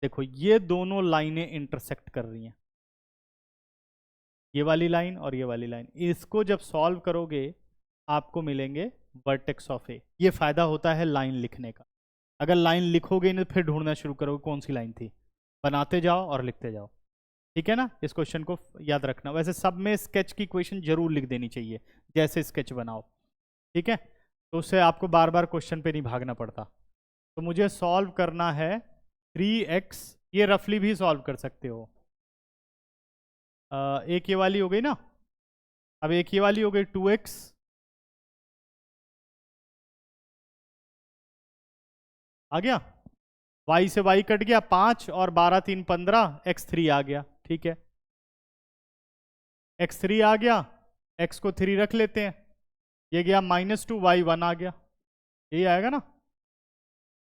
A: देखो ये दोनों लाइनें इंटरसेक्ट कर रही हैं, ये वाली लाइन और ये वाली लाइन। इसको जब सॉल्व करोगे आपको मिलेंगे वर्टेक्स ऑफ ए। ये फायदा होता है लाइन लिखने का। अगर लाइन लिखोगे नहीं तो फिर ढूंढना शुरू करोगे कौन सी लाइन थी। बनाते जाओ और लिखते जाओ, ठीक है ना? इस क्वेश्चन को याद रखना। वैसे सब में स्केच की इक्वेशन जरूर लिख देनी चाहिए जैसे स्केच बनाओ, ठीक है? तो उससे आपको बार बार क्वेश्चन पे नहीं भागना पड़ता। तो मुझे सॉल्व करना है 3x, ये रफली भी सॉल्व कर सकते हो। एक ये वाली हो गई ना, अब एक ये वाली हो गई 2x, आ गया, y से y कट गया 5 और 12 3 15, x3 आ गया, ठीक है? x3 आ गया, x को 3 रख लेते हैं, ये गया -2 y1 आ गया, यही आएगा ना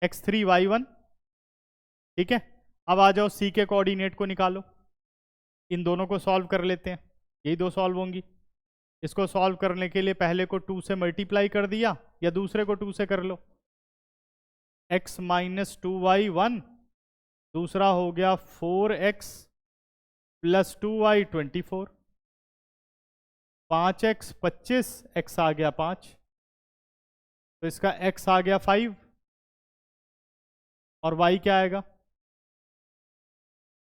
A: x3 y1, ठीक है? अब आ जाओ c के कोऑर्डिनेट को निकालो, इन दोनों को सॉल्व कर लेते हैं, यही दो सॉल्व होंगी। इसको सॉल्व करने के लिए पहले को 2 से मल्टीप्लाई कर दिया या दूसरे को 2 से कर लो, x - 2y1, दूसरा हो गया 4x + 2y 24, 5x 25, x आ गया 5, तो इसका x आ गया 5 और y क्या आएगा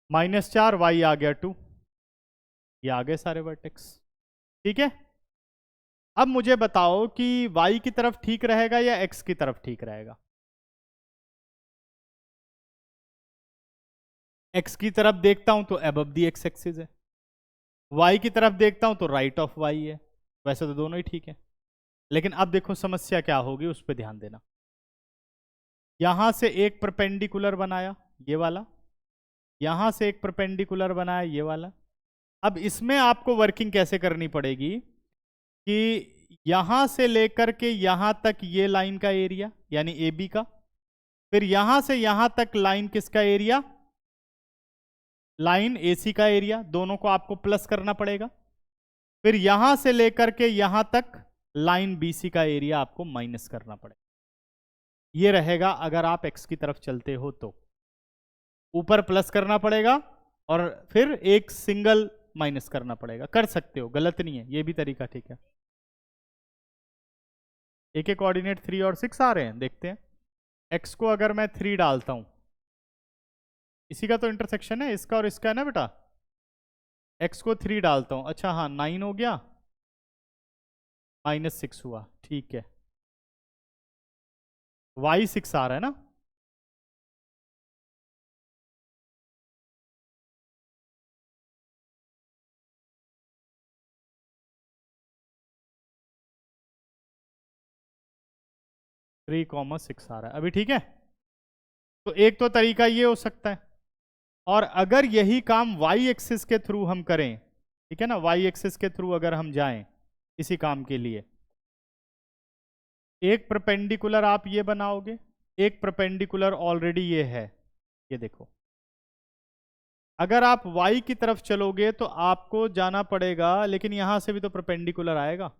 A: -4, y आ गया 2। ये आ गए सारे वर्टेक्स, ठीक है? अब मुझे बताओ कि y की तरफ ठीक रहेगा या x की तरफ ठीक रहेगा? x की तरफ देखता हूं तो अबव दी x एक्सिस है, y की तरफ देखता हूं तो राइट ऑफ y है। वैसे तो दोनों ही ठीक है, लेकिन अब देखो समस्या क्या होगी उस पर ध्यान देना। यहां से एक परपेंडिकुलर बनाया ये वाला, यहां से एक परपेंडिकुलर बनाया ये वाला। अब इसमें आपको वर्किंग कैसे करनी पड़ेगी कि यहां से लेकर के यहां तक ये लाइन का एरिया यानी ए बी का, फिर यहां से यहां तक लाइन किसका एरिया, लाइन एसी का एरिया, दोनों को आपको प्लस करना पड़ेगा। फिर यहां से लेकर के यहां तक लाइन बीसी का एरिया आपको माइनस करना पड़ेगा। ये रहेगा अगर आप एक्स की तरफ चलते हो तो ऊपर प्लस करना पड़ेगा और फिर एक सिंगल माइनस करना पड़ेगा। कर सकते हो, गलत नहीं है, ये भी तरीका ठीक है। एक एक कोऑर्डिनेट 3 और 6 आ रहे हैं, देखते हैं। एक्स को अगर मैं 3 डालता हूं, इसी का तो इंटरसेक्शन है इसका और इसका, है ना बेटा? एक्स को 3 डालता हूं, अच्छा हाँ 9 हो गया, -6 हुआ, ठीक है। y 6 आ रहा है ना, 3,6 आ रहा है अभी, ठीक है। तो एक तो तरीका ये हो सकता है, और अगर यही काम वाई एक्सिस के थ्रू हम करें, ठीक है ना, वाई एक्सिस के थ्रू अगर हम जाएं इसी काम के लिए, एक परपेंडिकुलर आप ये बनाओगे, एक परपेंडिकुलर ऑलरेडी ये है, ये देखो। अगर आप y की तरफ चलोगे तो आपको जाना पड़ेगा, लेकिन यहां से भी तो परपेंडिकुलर आएगा,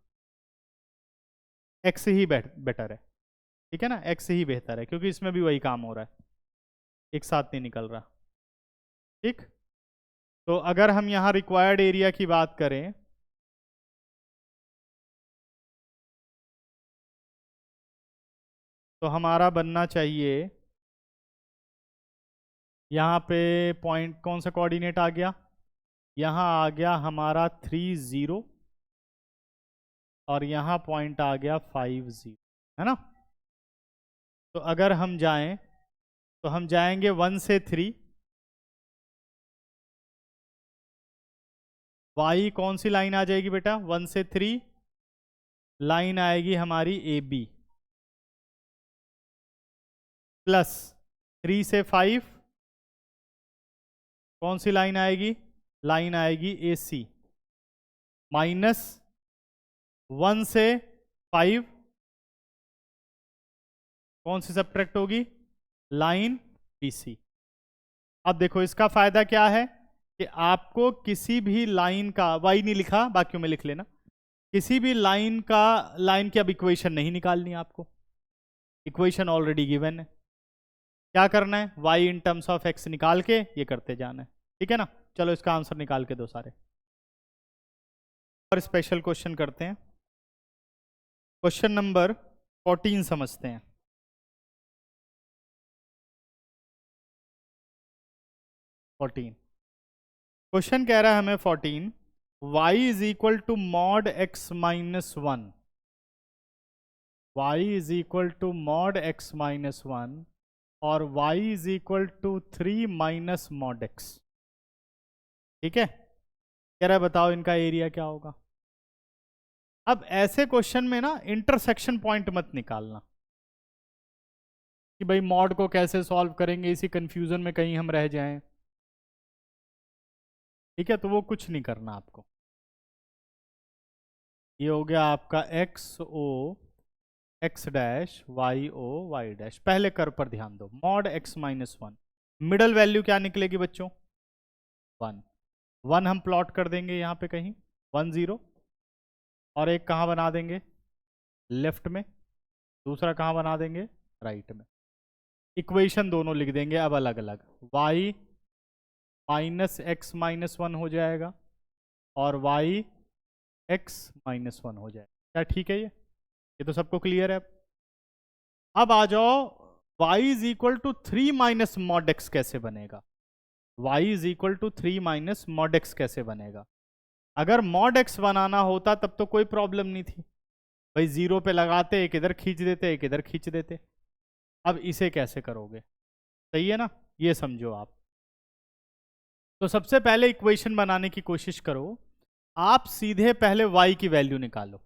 A: x ही बेटर है, ठीक है ना, x ही बेहतर है, क्योंकि इसमें भी वही काम हो रहा है, एक साथ नहीं निकल रहा, ठीक। तो अगर हम यहां रिक्वायर्ड एरिया की बात करें, तो हमारा बनना चाहिए, यहाँ पे पॉइंट कौन सा कोऑर्डिनेट आ गया, यहाँ आ गया हमारा 3,0, और यहाँ पॉइंट आ गया 5,0, है ना। तो अगर हम जाएं तो हम जाएंगे 1 से 3, y कौन सी लाइन आ जाएगी बेटा, 1 से 3 लाइन आएगी हमारी ए बी, प्लस 3 से 5 कौन सी लाइन आएगी, लाइन आएगी ए सी, माइनस 1 से 5 कौन सी सब्ट्रैक्ट होगी, लाइन बी सी। अब देखो इसका फायदा क्या है कि आपको किसी भी लाइन का, वाई नहीं लिखा बाकियों में लिख लेना, किसी भी लाइन की अब इक्वेशन नहीं निकालनी आपको, इक्वेशन ऑलरेडी गिवन है। क्या करना है, y in terms of x निकाल के ये करते जाना है, ठीक है ना। चलो इसका आंसर निकाल के दो सारे, और स्पेशल क्वेश्चन करते हैं। क्वेश्चन नंबर 14 समझते हैं। क्वेश्चन कह रहा है हमें 14, y is equal to mod x minus 1, y is equal to mod x minus 1 और y is equal to 3 minus mod x, ठीक है। कह रहा है बताओ इनका एरिया क्या होगा। अब ऐसे क्वेश्चन में ना इंटरसेक्शन पॉइंट मत निकालना कि भाई मॉड को कैसे सॉल्व करेंगे, इसी कंफ्यूजन में कहीं हम रह जाएं, ठीक है। तो वो कुछ नहीं करना आपको। ये हो गया आपका x o x dash y o y dash. पहले कर पर ध्यान दो, mod x minus 1, middle value क्या निकलेगी बच्चों, 1। 1 हम प्लॉट कर देंगे यहाँ पे कहीं 1 0, और एक कहाँ बना देंगे, लेफ्ट में, दूसरा कहाँ बना देंगे, राइट में। इक्वेशन दोनों लिख देंगे अब अलग अलग, y माइनस एक्स माइनस 1 हो जाएगा और y x माइनस 1 हो जाएगा। क्या ठीक है ये तो सबको क्लियर है। अब आ जाओ, y is equal to 3 minus mod x कैसे बनेगा, y is equal to 3 minus mod x कैसे बनेगा। अगर मॉड एक्स बनाना होता तब तो कोई प्रॉब्लम नहीं थी भाई, 0 पे लगाते, एक इधर खींच देते, एक इधर खींच देते। अब इसे कैसे करोगे, सही है ना, ये समझो आप। तो सबसे पहले इक्वेशन बनाने की कोशिश करो, आप सीधे पहले y की वैल्यू निकालो।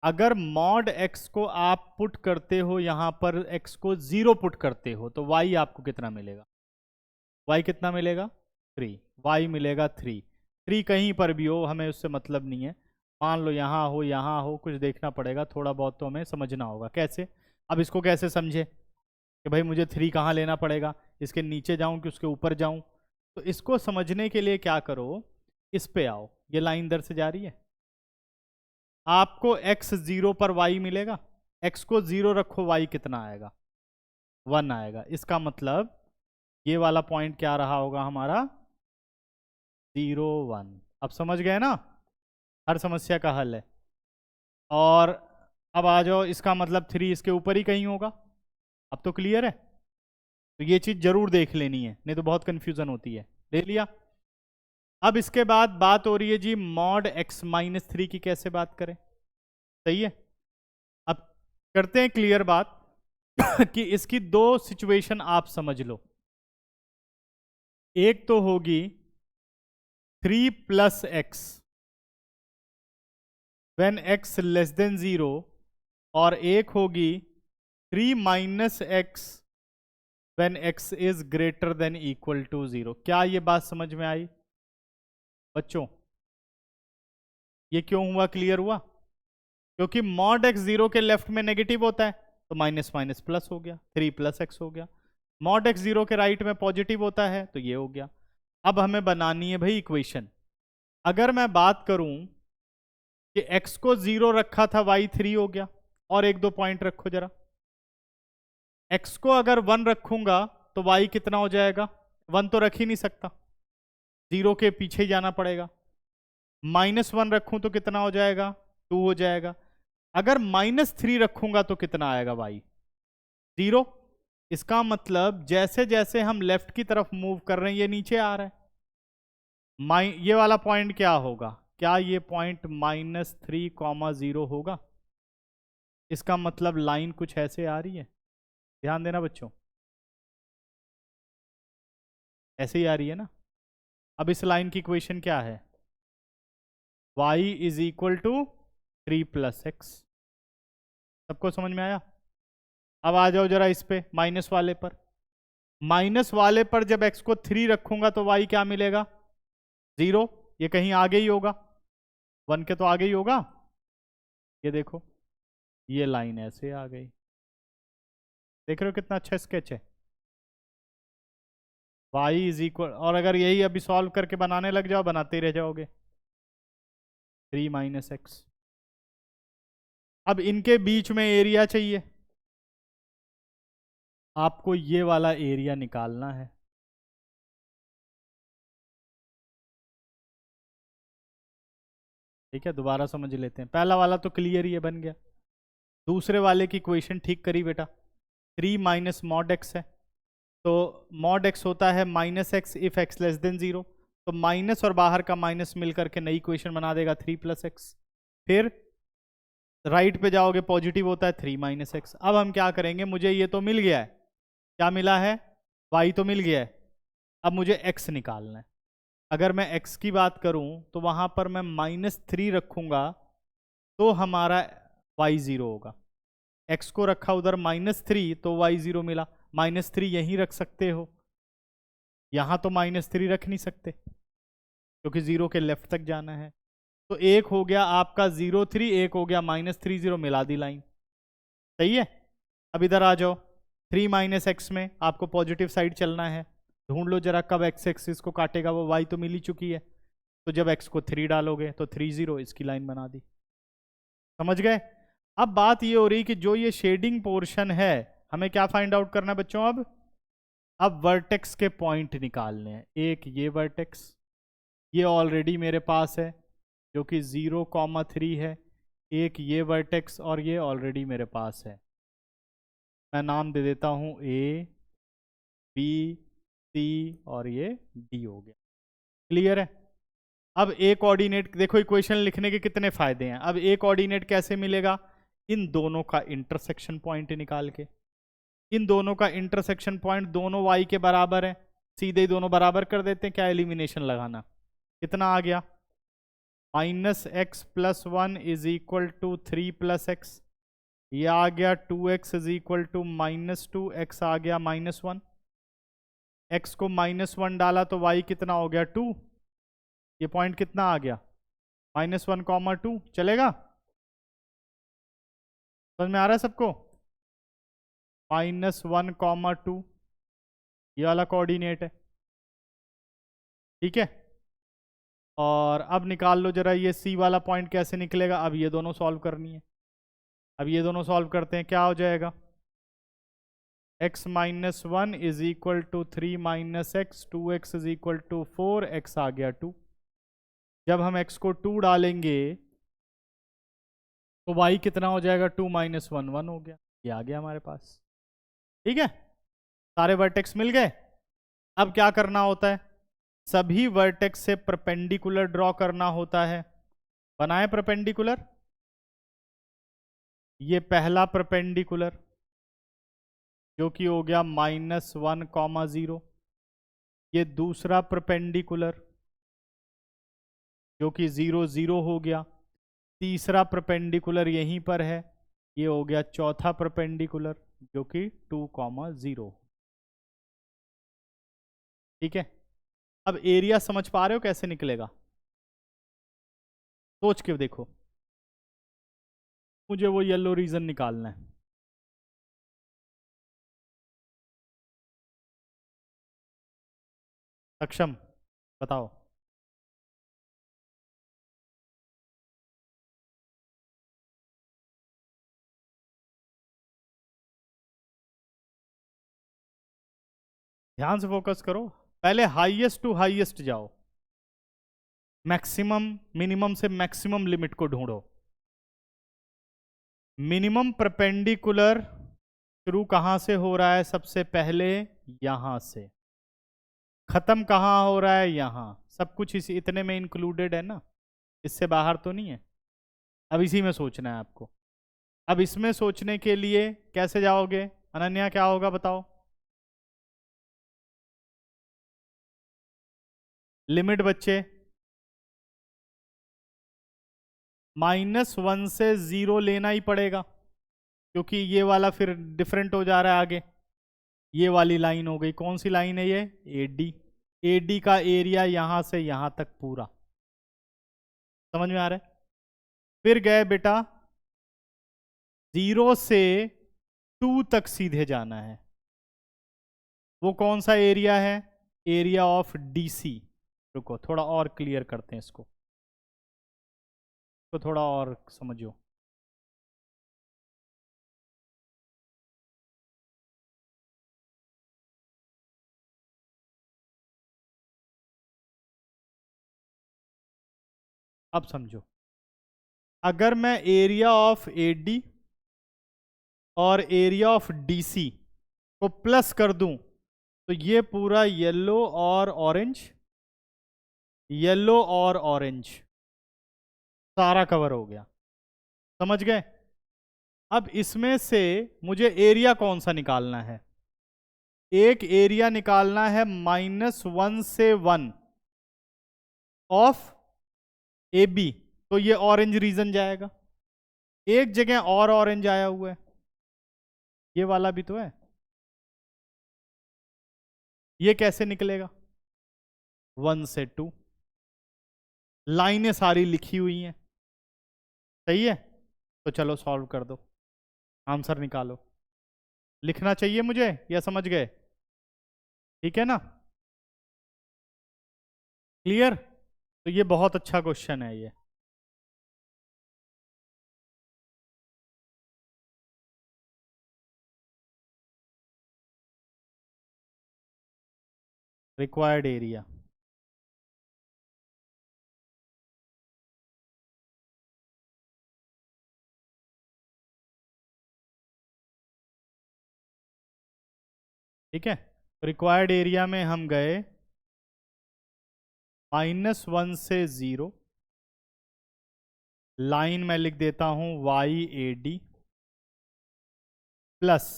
A: अगर मॉड x को आप पुट करते हो यहां पर, x को 0 पुट करते हो, तो y आपको कितना मिलेगा, y कितना मिलेगा 3, y मिलेगा 3। 3 कहीं पर भी हो हमें उससे मतलब नहीं है, मान लो यहाँ हो, कुछ देखना पड़ेगा, थोड़ा बहुत तो हमें समझना होगा कैसे। अब इसको कैसे समझे कि भाई मुझे 3 कहाँ लेना पड़ेगा, इसके नीचे जाऊं कि उसके ऊपर जाऊं। तो इसको समझने के लिए क्या करो, इस पे आओ, ये लाइन इधर से जा रही है, आपको x 0 पर y मिलेगा, x को 0 रखो, y कितना आएगा 1 आएगा। इसका मतलब ये वाला पॉइंट क्या रहा होगा हमारा 0 1। अब समझ गए ना, हर समस्या का हल है। और अब आ जाओ, इसका मतलब 3 इसके ऊपर ही कहीं होगा। अब तो क्लियर है, तो ये चीज जरूर देख लेनी है, नहीं तो बहुत कंफ्यूजन होती है। ले लिया। अब इसके बाद बात हो रही है जी मॉड x माइनस 3 की कैसे बात करें, सही है। अब करते हैं क्लियर बात कि इसकी दो सिचुएशन आप समझ लो। एक तो होगी 3 plus x when x less than 0, और एक होगी 3 minus x when x is greater than equal to 0। क्या ये बात समझ में आई बच्चों? ये क्यों हुआ, क्लियर हुआ? क्योंकि मॉड एक्स 0 के लेफ्ट में नेगेटिव होता है तो माइनस माइनस प्लस हो गया, 3 प्लस एक्स हो गया। मॉड एक्स 0 के राइट में पॉजिटिव होता है तो ये हो गया। अब हमें बनानी है भाई इक्वेशन। अगर मैं बात करूं कि x को 0 रखा था, y 3 हो गया। और एक दो पॉइंट रखो जरा। x को अगर 1 रखूंगा तो y कितना हो जाएगा? 1 तो रख ही नहीं सकता, 0 के पीछे जाना पड़ेगा। -1 रखूं तो कितना हो जाएगा? 2 हो जाएगा। अगर -3 रखूंगा तो कितना आएगा y? 0। इसका मतलब जैसे जैसे हम लेफ्ट की तरफ मूव कर रहे हैं ये नीचे आ रहा है। ये वाला पॉइंट क्या होगा? क्या ये पॉइंट -3, 0 होगा? इसका मतलब लाइन कुछ ऐसे आ रही है, ध्यान देना बच्चों, ऐसे ही आ रही है ना। अब इस लाइन की इक्वेशन क्या है? y is equal to 3 plus x. सबको समझ में आया? अब आ जाओ जरा इस पे, माइनस वाले पर। माइनस वाले पर जब x को 3 रखूंगा तो y क्या मिलेगा? 0। ये कहीं आगे ही होगा, 1 के तो आगे ही होगा। ये देखो, ये लाइन ऐसे आ गई। देख रहे हो कितना अच्छा स्केच है? y इज इक्वल, और अगर यही अभी सॉल्व करके बनाने लग जाओ, बनाते ही रह जाओगे। 3 माइनस एक्स। अब इनके बीच में एरिया चाहिए, आपको ये वाला एरिया निकालना है। ठीक है, दोबारा समझ लेते हैं। पहला वाला तो क्लियर ही है, बन गया। दूसरे वाले की इक्वेशन ठीक करी बेटा। 3 माइनस मॉड एक्स है, तो मॉड एक्स होता है -x if x less than 0। तो माइनस और बाहर का माइनस मिलकर के नई इक्वेशन बना देगा 3 प्लस एक्स। फिर राइट पे जाओगे, पॉजिटिव होता है 3 माइनस एक्स। अब हम क्या करेंगे? मुझे ये तो मिल गया है, क्या मिला है? y तो मिल गया है। अब मुझे x निकालना है। अगर मैं x की बात करूं तो वहां पर मैं -3 रखूंगा तो हमारा y 0 होगा। x को रखा उधर -3 तो y 0 मिला। -3 यहीं रख सकते हो, यहां तो -3 रख नहीं सकते क्योंकि 0 के लेफ्ट तक जाना है। तो एक हो गया आपका 0 3, एक हो गया -3 0, मिला दी लाइन। सही है। अब इधर आ जाओ, 3 माइनस एक्स में आपको पॉजिटिव साइड चलना है। ढूंढ लो जरा कब एक्स एक्सिस को काटेगा, वो y तो मिल ही चुकी है। तो जब x को 3 डालोगे तो 3 0, इसकी लाइन बना दी। समझ गए? अब बात ये हो रही कि जो ये शेडिंग पोर्शन है, हमें क्या फाइंड आउट करना है बच्चों? अब वर्टेक्स के पॉइंट निकालने हैं। एक ये वर्टेक्स, ये ऑलरेडी मेरे पास है जो कि 0,3 है। एक ये वर्टेक्स, और ये ऑलरेडी मेरे पास है। मैं नाम दे देता हूं A, B, C और ये D हो गया। क्लियर है? अब ए कोऑर्डिनेट देखो, इक्वेशन लिखने के कितने फायदे हैं। अब ए कोऑर्डिनेट कैसे मिलेगा? इन दोनों का इंटरसेक्शन पॉइंट निकाल के। इन दोनों का इंटरसेक्शन पॉइंट दोनों y के बराबर है, सीधे ही दोनों बराबर कर देते हैं। क्या एलिमिनेशन लगाना? कितना आ गया? -x + 1 is equal to 3 plus x. ये आ गया 2x is equal to -2, x आ गया -1। x को -1 डाला तो y कितना हो गया? 2। ये पॉइंट कितना आ गया? -1, 2 चलेगा? समझ में आ रहा है सबको? -1, 2 ये वाला कोऑर्डिनेट है। ठीक है, और अब निकाल लो जरा ये C वाला पॉइंट कैसे निकलेगा। अब ये दोनों सॉल्व करनी है। अब ये दोनों सॉल्व करते हैं, क्या हो जाएगा? x - 1 is equal to 3 minus x, 2x is equal to 4, x आ गया 2। जब हम x को 2 डालेंगे तो y कितना हो जाएगा? 2 - 1, 1 हो गया। ये आ गया हमारे पास। ठीक है, सारे वर्टेक्स मिल गए। अब क्या करना होता है? सभी वर्टेक्स से परपेंडिकुलर ड्रॉ करना होता है। बनाए परपेंडिकुलर। ये पहला परपेंडिकुलर जो कि हो गया -1, 0। ये दूसरा परपेंडिकुलर जो कि 0 0 हो गया। तीसरा परपेंडिकुलर यहीं पर है, ये हो गया चौथा परपेंडिकुलर जो कि 2,0। ठीक है, अब एरिया समझ पा रहे हो कैसे निकलेगा? सोच के देखो, मुझे वो येलो रीजन निकालना है। सक्षम, बताओ। ध्यान से फोकस करो, पहले हाईएस्ट टू हाईएस्ट जाओ, मैक्सिमम मिनिमम से मैक्सिमम लिमिट को ढूंढो। मिनिमम परपेंडिकुलर शुरू कहां से हो रहा है? सबसे पहले यहां से। खत्म कहां हो रहा है? यहां। सब कुछ इसी इतने में इंक्लूडेड है ना, इससे बाहर तो नहीं है। अब इसी में सोचना है आपको। अब इसमें सोचने के लिए कैसे जाओगे अनन्या? क्या होगा बताओ? लिमिट बच्चे -1 से 0 लेना ही पड़ेगा, क्योंकि ये वाला फिर डिफरेंट हो जा रहा है आगे। ये वाली लाइन हो गई, कौन सी लाइन है ये? एडी। एडी का एरिया यहां से यहां तक पूरा, समझ में आ रहा है? फिर गए बेटा 0 से 2 तक सीधे जाना है। वो कौन सा एरिया है? Area of DC. रुको थोड़ा और क्लियर करते हैं इसको, तो थोड़ा और समझो। अब समझो, अगर मैं एरिया ऑफ एडी और एरिया ऑफ डीसी को प्लस कर दूं, तो ये पूरा येलो और ऑरेंज, येलो और ऑरेंज सारा कवर हो गया। समझ गए? अब इसमें से मुझे एरिया कौन सा निकालना है? एक एरिया निकालना है -1 से 1 ऑफ ए बी, तो ये ऑरेंज रीजन जाएगा। एक जगह और ऑरेंज आया हुआ है, ये वाला भी तो है। ये कैसे निकलेगा? 1 से 2, लाइनें सारी लिखी हुई हैं, सही है? तो चलो सॉल्व कर दो, आंसर निकालो। लिखना चाहिए मुझे या समझ गए? ठीक है ना, क्लियर? तो ये बहुत अच्छा क्वेश्चन है ये। रिक्वायर्ड एरिया, ठीक है। रिक्वायर्ड एरिया में हम गए -1 से 0, लाइन में लिख देता हूं YAD, प्लस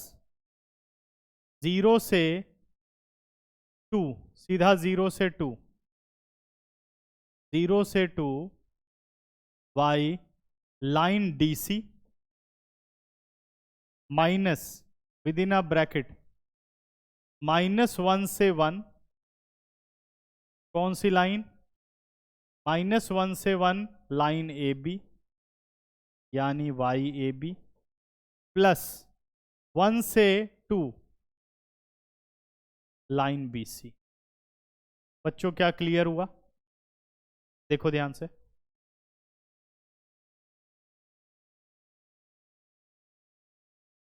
A: 0 से 2, सीधा 0 से 2, 0 से 2 Y line DC minus with in a bracket -1 से 1, कौन सी लाइन? -1 से 1 लाइन AB यानी YAB, प्लस 1 से 2 लाइन BC। बच्चों क्या क्लियर हुआ? देखो ध्यान से,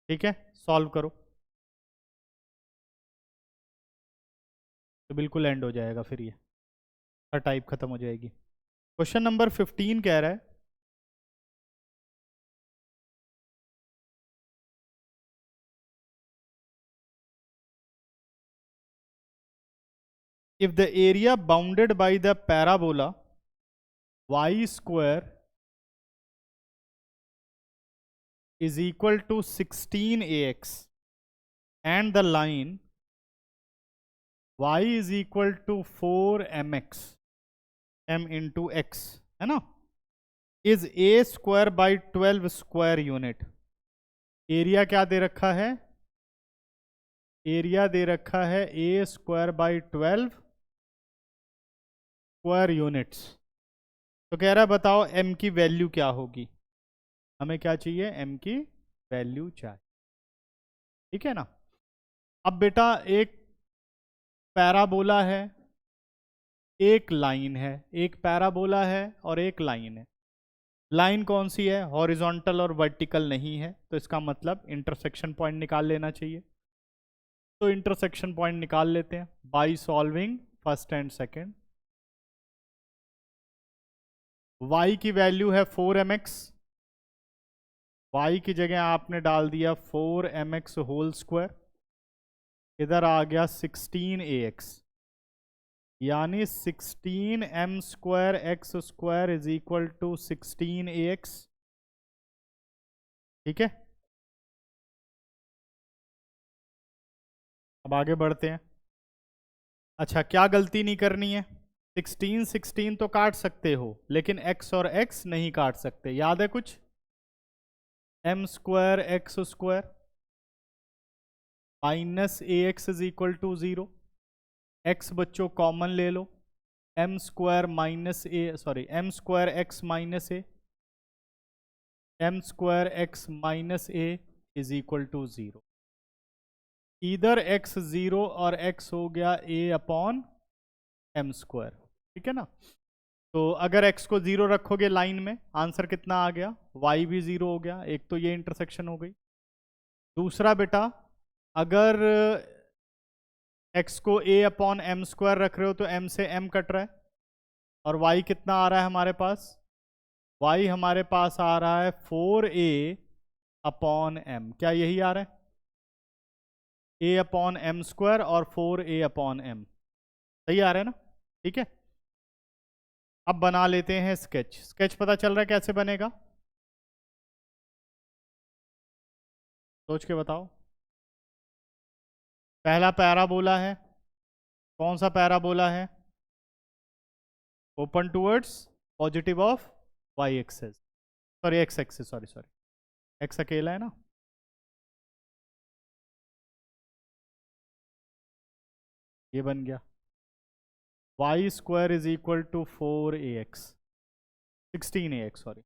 A: ठीक है। सॉल्व करो तो बिल्कुल एंड हो जाएगा, फिर ये हर टाइप खत्म हो जाएगी। क्वेश्चन नंबर 15 कह रहा है if the area bounded by the parabola y square is equal to 16ax and the line y is equal to 4mx m into x, है ना, is a square by 12 square unit. Area क्या दे रखा है? Area दे रखा है a²/12 square units. तो कह रहा है बताओ m की वैल्यू क्या होगी। हमें क्या चाहिए, m की वैल्यू चाहिए। ठीक है ना। अब बेटा एक पैराबोला है, एक लाइन है, एक पैराबोला है और एक लाइन है। लाइन कौन सी है, हॉरिजॉन्टल और वर्टिकल नहीं है, तो इसका मतलब इंटरसेक्शन पॉइंट निकाल लेना चाहिए। तो इंटरसेक्शन पॉइंट निकाल लेते हैं by solving first and second. y की वैल्यू है 4mx, y की जगह आपने डाल दिया 4mx होल स्क्वायर, इधर आ गया 16ax, यानी 16m² x² is equal to 16ax। ठीक है, अब आगे बढ़ते हैं। अच्छा, क्या गलती नहीं करनी है, 16 तो काट सकते हो लेकिन x और x नहीं काट सकते, याद है कुछ, m² x² minus ax is equal to 0। x बच्चों कॉमन ले लो, m² minus a, sorry m² x minus a, m² x minus a is equal to 0। इधर x 0 और x हो गया a/m²। ठीक है ना। तो अगर x को 0 रखोगे लाइन में, आंसर कितना आ गया, y भी 0 हो गया। एक तो ये इंटरसेक्शन हो गई। दूसरा बेटा, अगर x को a/m² रख रहे हो तो m से m कट रहा है, और y कितना आ रहा है हमारे पास, y हमारे पास आ रहा है 4a/m। क्या यही आ रहा है, a/m² और 4a/m, सही आ रहा है ना। ठीक है, अब बना लेते हैं स्केच। स्केच पता चल रहा है कैसे बनेगा, सोच के बताओ। पहला पैराबोला है, कौन सा पैराबोला है, open towards positive of y axis, sorry x axis, sorry x अकेला है ना। ये बन गया y² is equal to 4ax, 16ax sorry.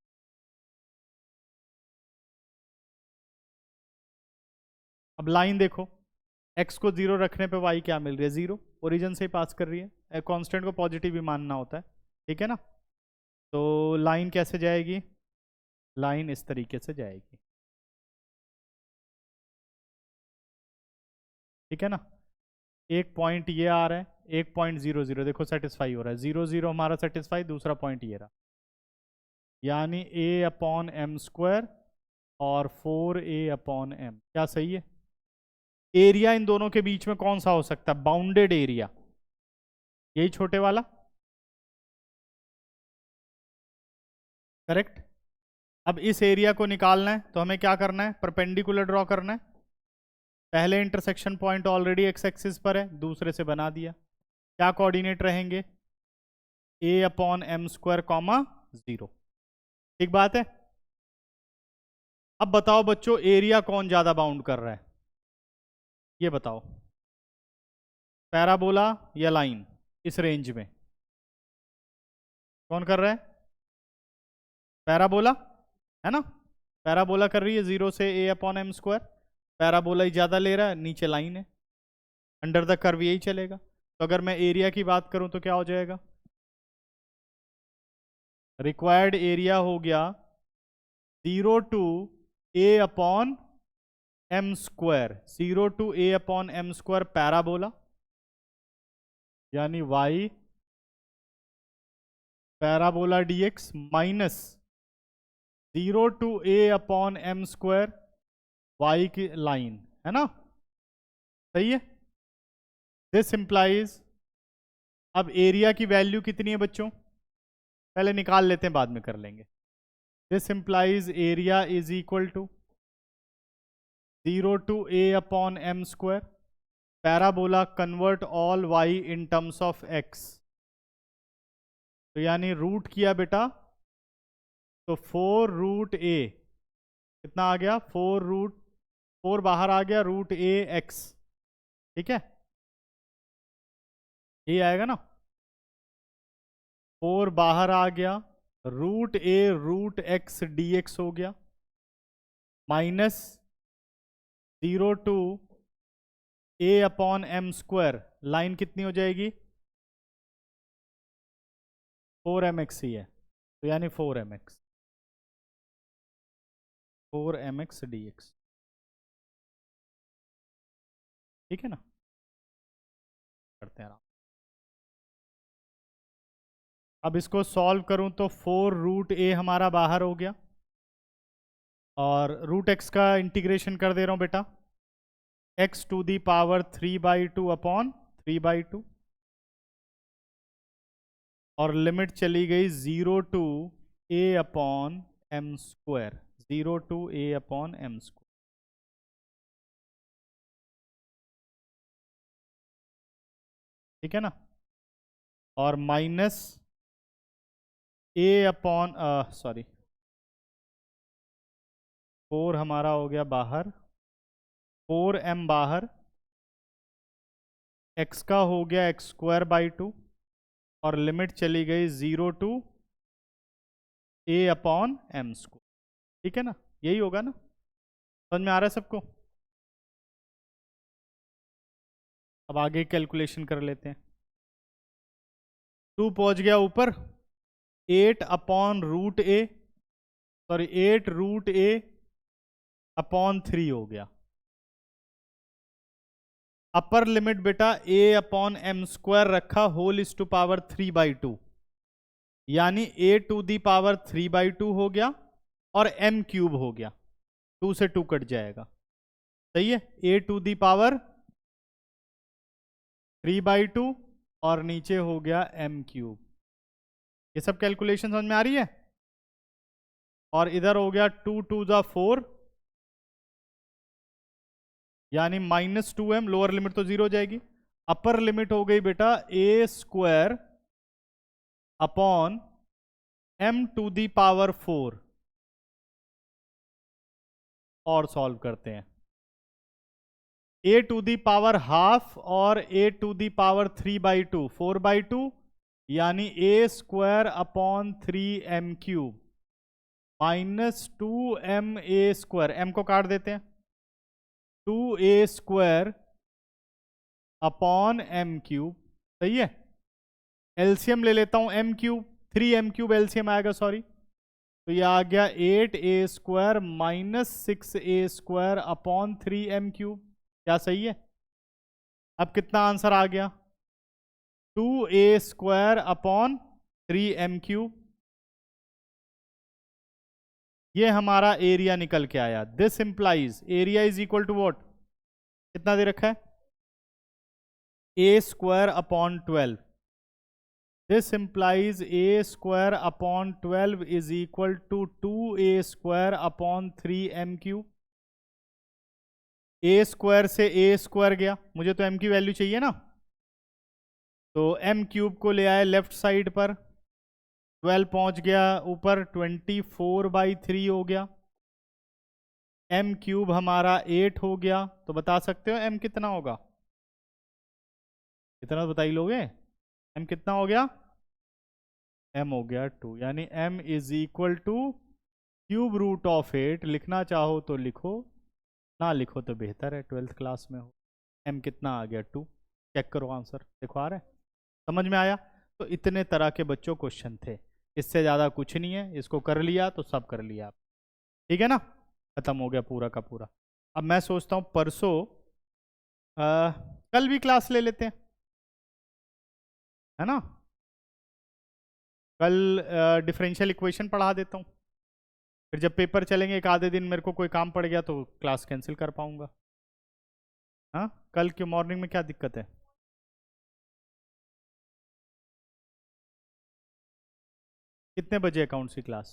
A: अब लाइन देखो, x को 0 रखने पे y क्या मिल रही है, 0, ओरिजिन से ही पास कर रही है, कांस्टेंट को पॉजिटिव भी मानना होता है। ठीक है ना। तो लाइन कैसे जाएगी, लाइन इस तरीके से जाएगी। ठीक है ना। एक पॉइंट ये आ रहा है, एक पॉइंट 0 0, देखो सेटिस्फाई हो रहा है, 0 0 हमारा सेटिस्फाई, दूसरा पॉइंट ये रहा, यानी a/m² और 4a/m। क्या सही है। एरिया इन दोनों के बीच में कौन सा हो सकता है, बाउंडेड एरिया, यही छोटे वाला, करेक्ट। अब इस एरिया को निकालना है तो हमें क्या करना है, परपेंडिकुलर ड्रॉ करना है। पहले intersection point already x axis पर है, दूसरे से बना दिया। क्या कोऑर्डिनेट रहेंगे, a/m², 0। ठीक बात है। अब बताओ बच्चों, एरिया कौन ज्यादा बाउंड कर रहा है, ये बताओ, पैराबोला या लाइन, इस रेंज में कौन कर रहा है, पैराबोला है ना। पैराबोला कर रही है 0 से a/m², पैराबोला ही ज्यादा ले रहा है, नीचे लाइन है, अंडर द कर्व यही चलेगा। तो अगर मैं एरिया की बात करूं तो क्या हो जाएगा, रिक्वायर्ड एरिया हो गया 0 to a/m², 0 to a/m² parabola, यानी y parabola dx minus 0 to a/m² y की लाइन, है ना, सही है। दिस इंप्लाइज, अब एरिया की वैल्यू कितनी है बच्चों, पहले निकाल लेते हैं, बाद में कर लेंगे। This implies area is equal to 0 to a/m², parabola convert all y in terms of x, तो यानी रूट किया बेटा, तो 4√a कितना आ गया, 4 बाहर आ गया, √a x, ठीक है, ये आएगा ना, 4 बाहर आ गया, root a root x d x हो गया, minus 0 to a upon m square, line कितनी हो जाएगी, 4mx ही है, तो यानी 4mx, 4mx dx, ठीक है ना, करते हैं आराम। अब इसको सॉल्व करूं तो 4 रूट ए हमारा बाहर हो गया, और रूट एक्स का इंटीग्रेशन कर दे रहा हूं बेटा, x to the power 3/2 upon 3/2, और लिमिट चली गई 0 to a upon m square, 0 to a upon m square, ठीक है ना, और माइनस a अपॉन सॉरी 4 हमारा हो गया बाहर, 4m बाहर, x का हो गया एक्स स्क्वायर बाई 2, और लिमिट चली गई 0 to a upon m square, ठीक है ना, यही होगा ना, समझ में आ रहा है सबको। अब आगे कैलकुलेशन कर लेते हैं, 2 पहुंच गया ऊपर, 8 अपॉन रूट ए, सॉरी 8 रूट ए अपॉन 3 हो गया, अपर लिमिट बेटा a अपॉन एम स्क्वायर रखा, होल इज टू पावर 3/2, यानी a टू दी पावर 3/2 हो गया, और m क्यूब हो गया, 2 से 2 कट जाएगा, सही है, a टू दी पावर 3/2 और नीचे हो गया m क्यूब, ये सब कैलकुलेशन समझ में आ रही है, और इधर हो गया 2 2 जा 4, यानी -2m, लोअर लिमिट तो 0 हो जाएगी, अपर लिमिट हो गई बेटा a square upon m to the power 4, और सॉल्व करते हैं, a to the power half और a टू दी पावर 3/2, 4/2, यानी a square upon 3m cube, -2m a square, m को काट देते हैं, 2a square upon m cube, सही है, एलसीएम ले लेता हूं m cube, 3m cube LCM आएगा, सॉरी, तो ये आ गया 8a square -6a square upon 3m cube, क्या सही है। अब कितना आंसर आ गया, 2a square upon 3m cube, ये हमारा एरिया निकल के आया, this implies area is equal to what, कितना दे रखा है, a square upon 12, this implies a square upon 12 is equal to 2a square upon 3m cube, a square से a स्क्वायर गया, मुझे तो m की वैल्यू चाहिए ना, तो m क्यूब को ले आए लेफ्ट साइड पर, 12 पहुंच गया ऊपर, 24/3 हो गया, m क्यूब हमारा 8 हो गया, तो बता सकते हो m कितना होगा, कितना बताई लोगे, m कितना हो गया, m हो गया 2, यानी m is equal to cube root of 8, लिखना चाहो तो लिखो, ना लिखो तो बेहतर है, 12th क्लास में हो, m कितना आ गया 2, चेक करो आंसर, देखो आ रहा है, समझ में आया। तो इतने तरह के बच्चों क्वेश्चन थे, इससे ज़्यादा कुछ नहीं है, इसको कर लिया तो सब कर लिया आप, ठीक है ना, खत्म हो गया पूरा का पूरा। अब मैं सोचता हूँ परसों कल भी क्लास ले लेते हैं, है ना, कल डिफरेंशियल इक्वेशन पढ़ा देता हूँ, फिर जब पेपर चलेंगे एक आधे दिन मेरे को कोई काम पड़ गया तो क्लास कैंसिल कर पाऊंगा, हाँ, कल की मॉर्निंग में क्या दिक्कत है, कितने बजे अकाउंट्स की क्लास,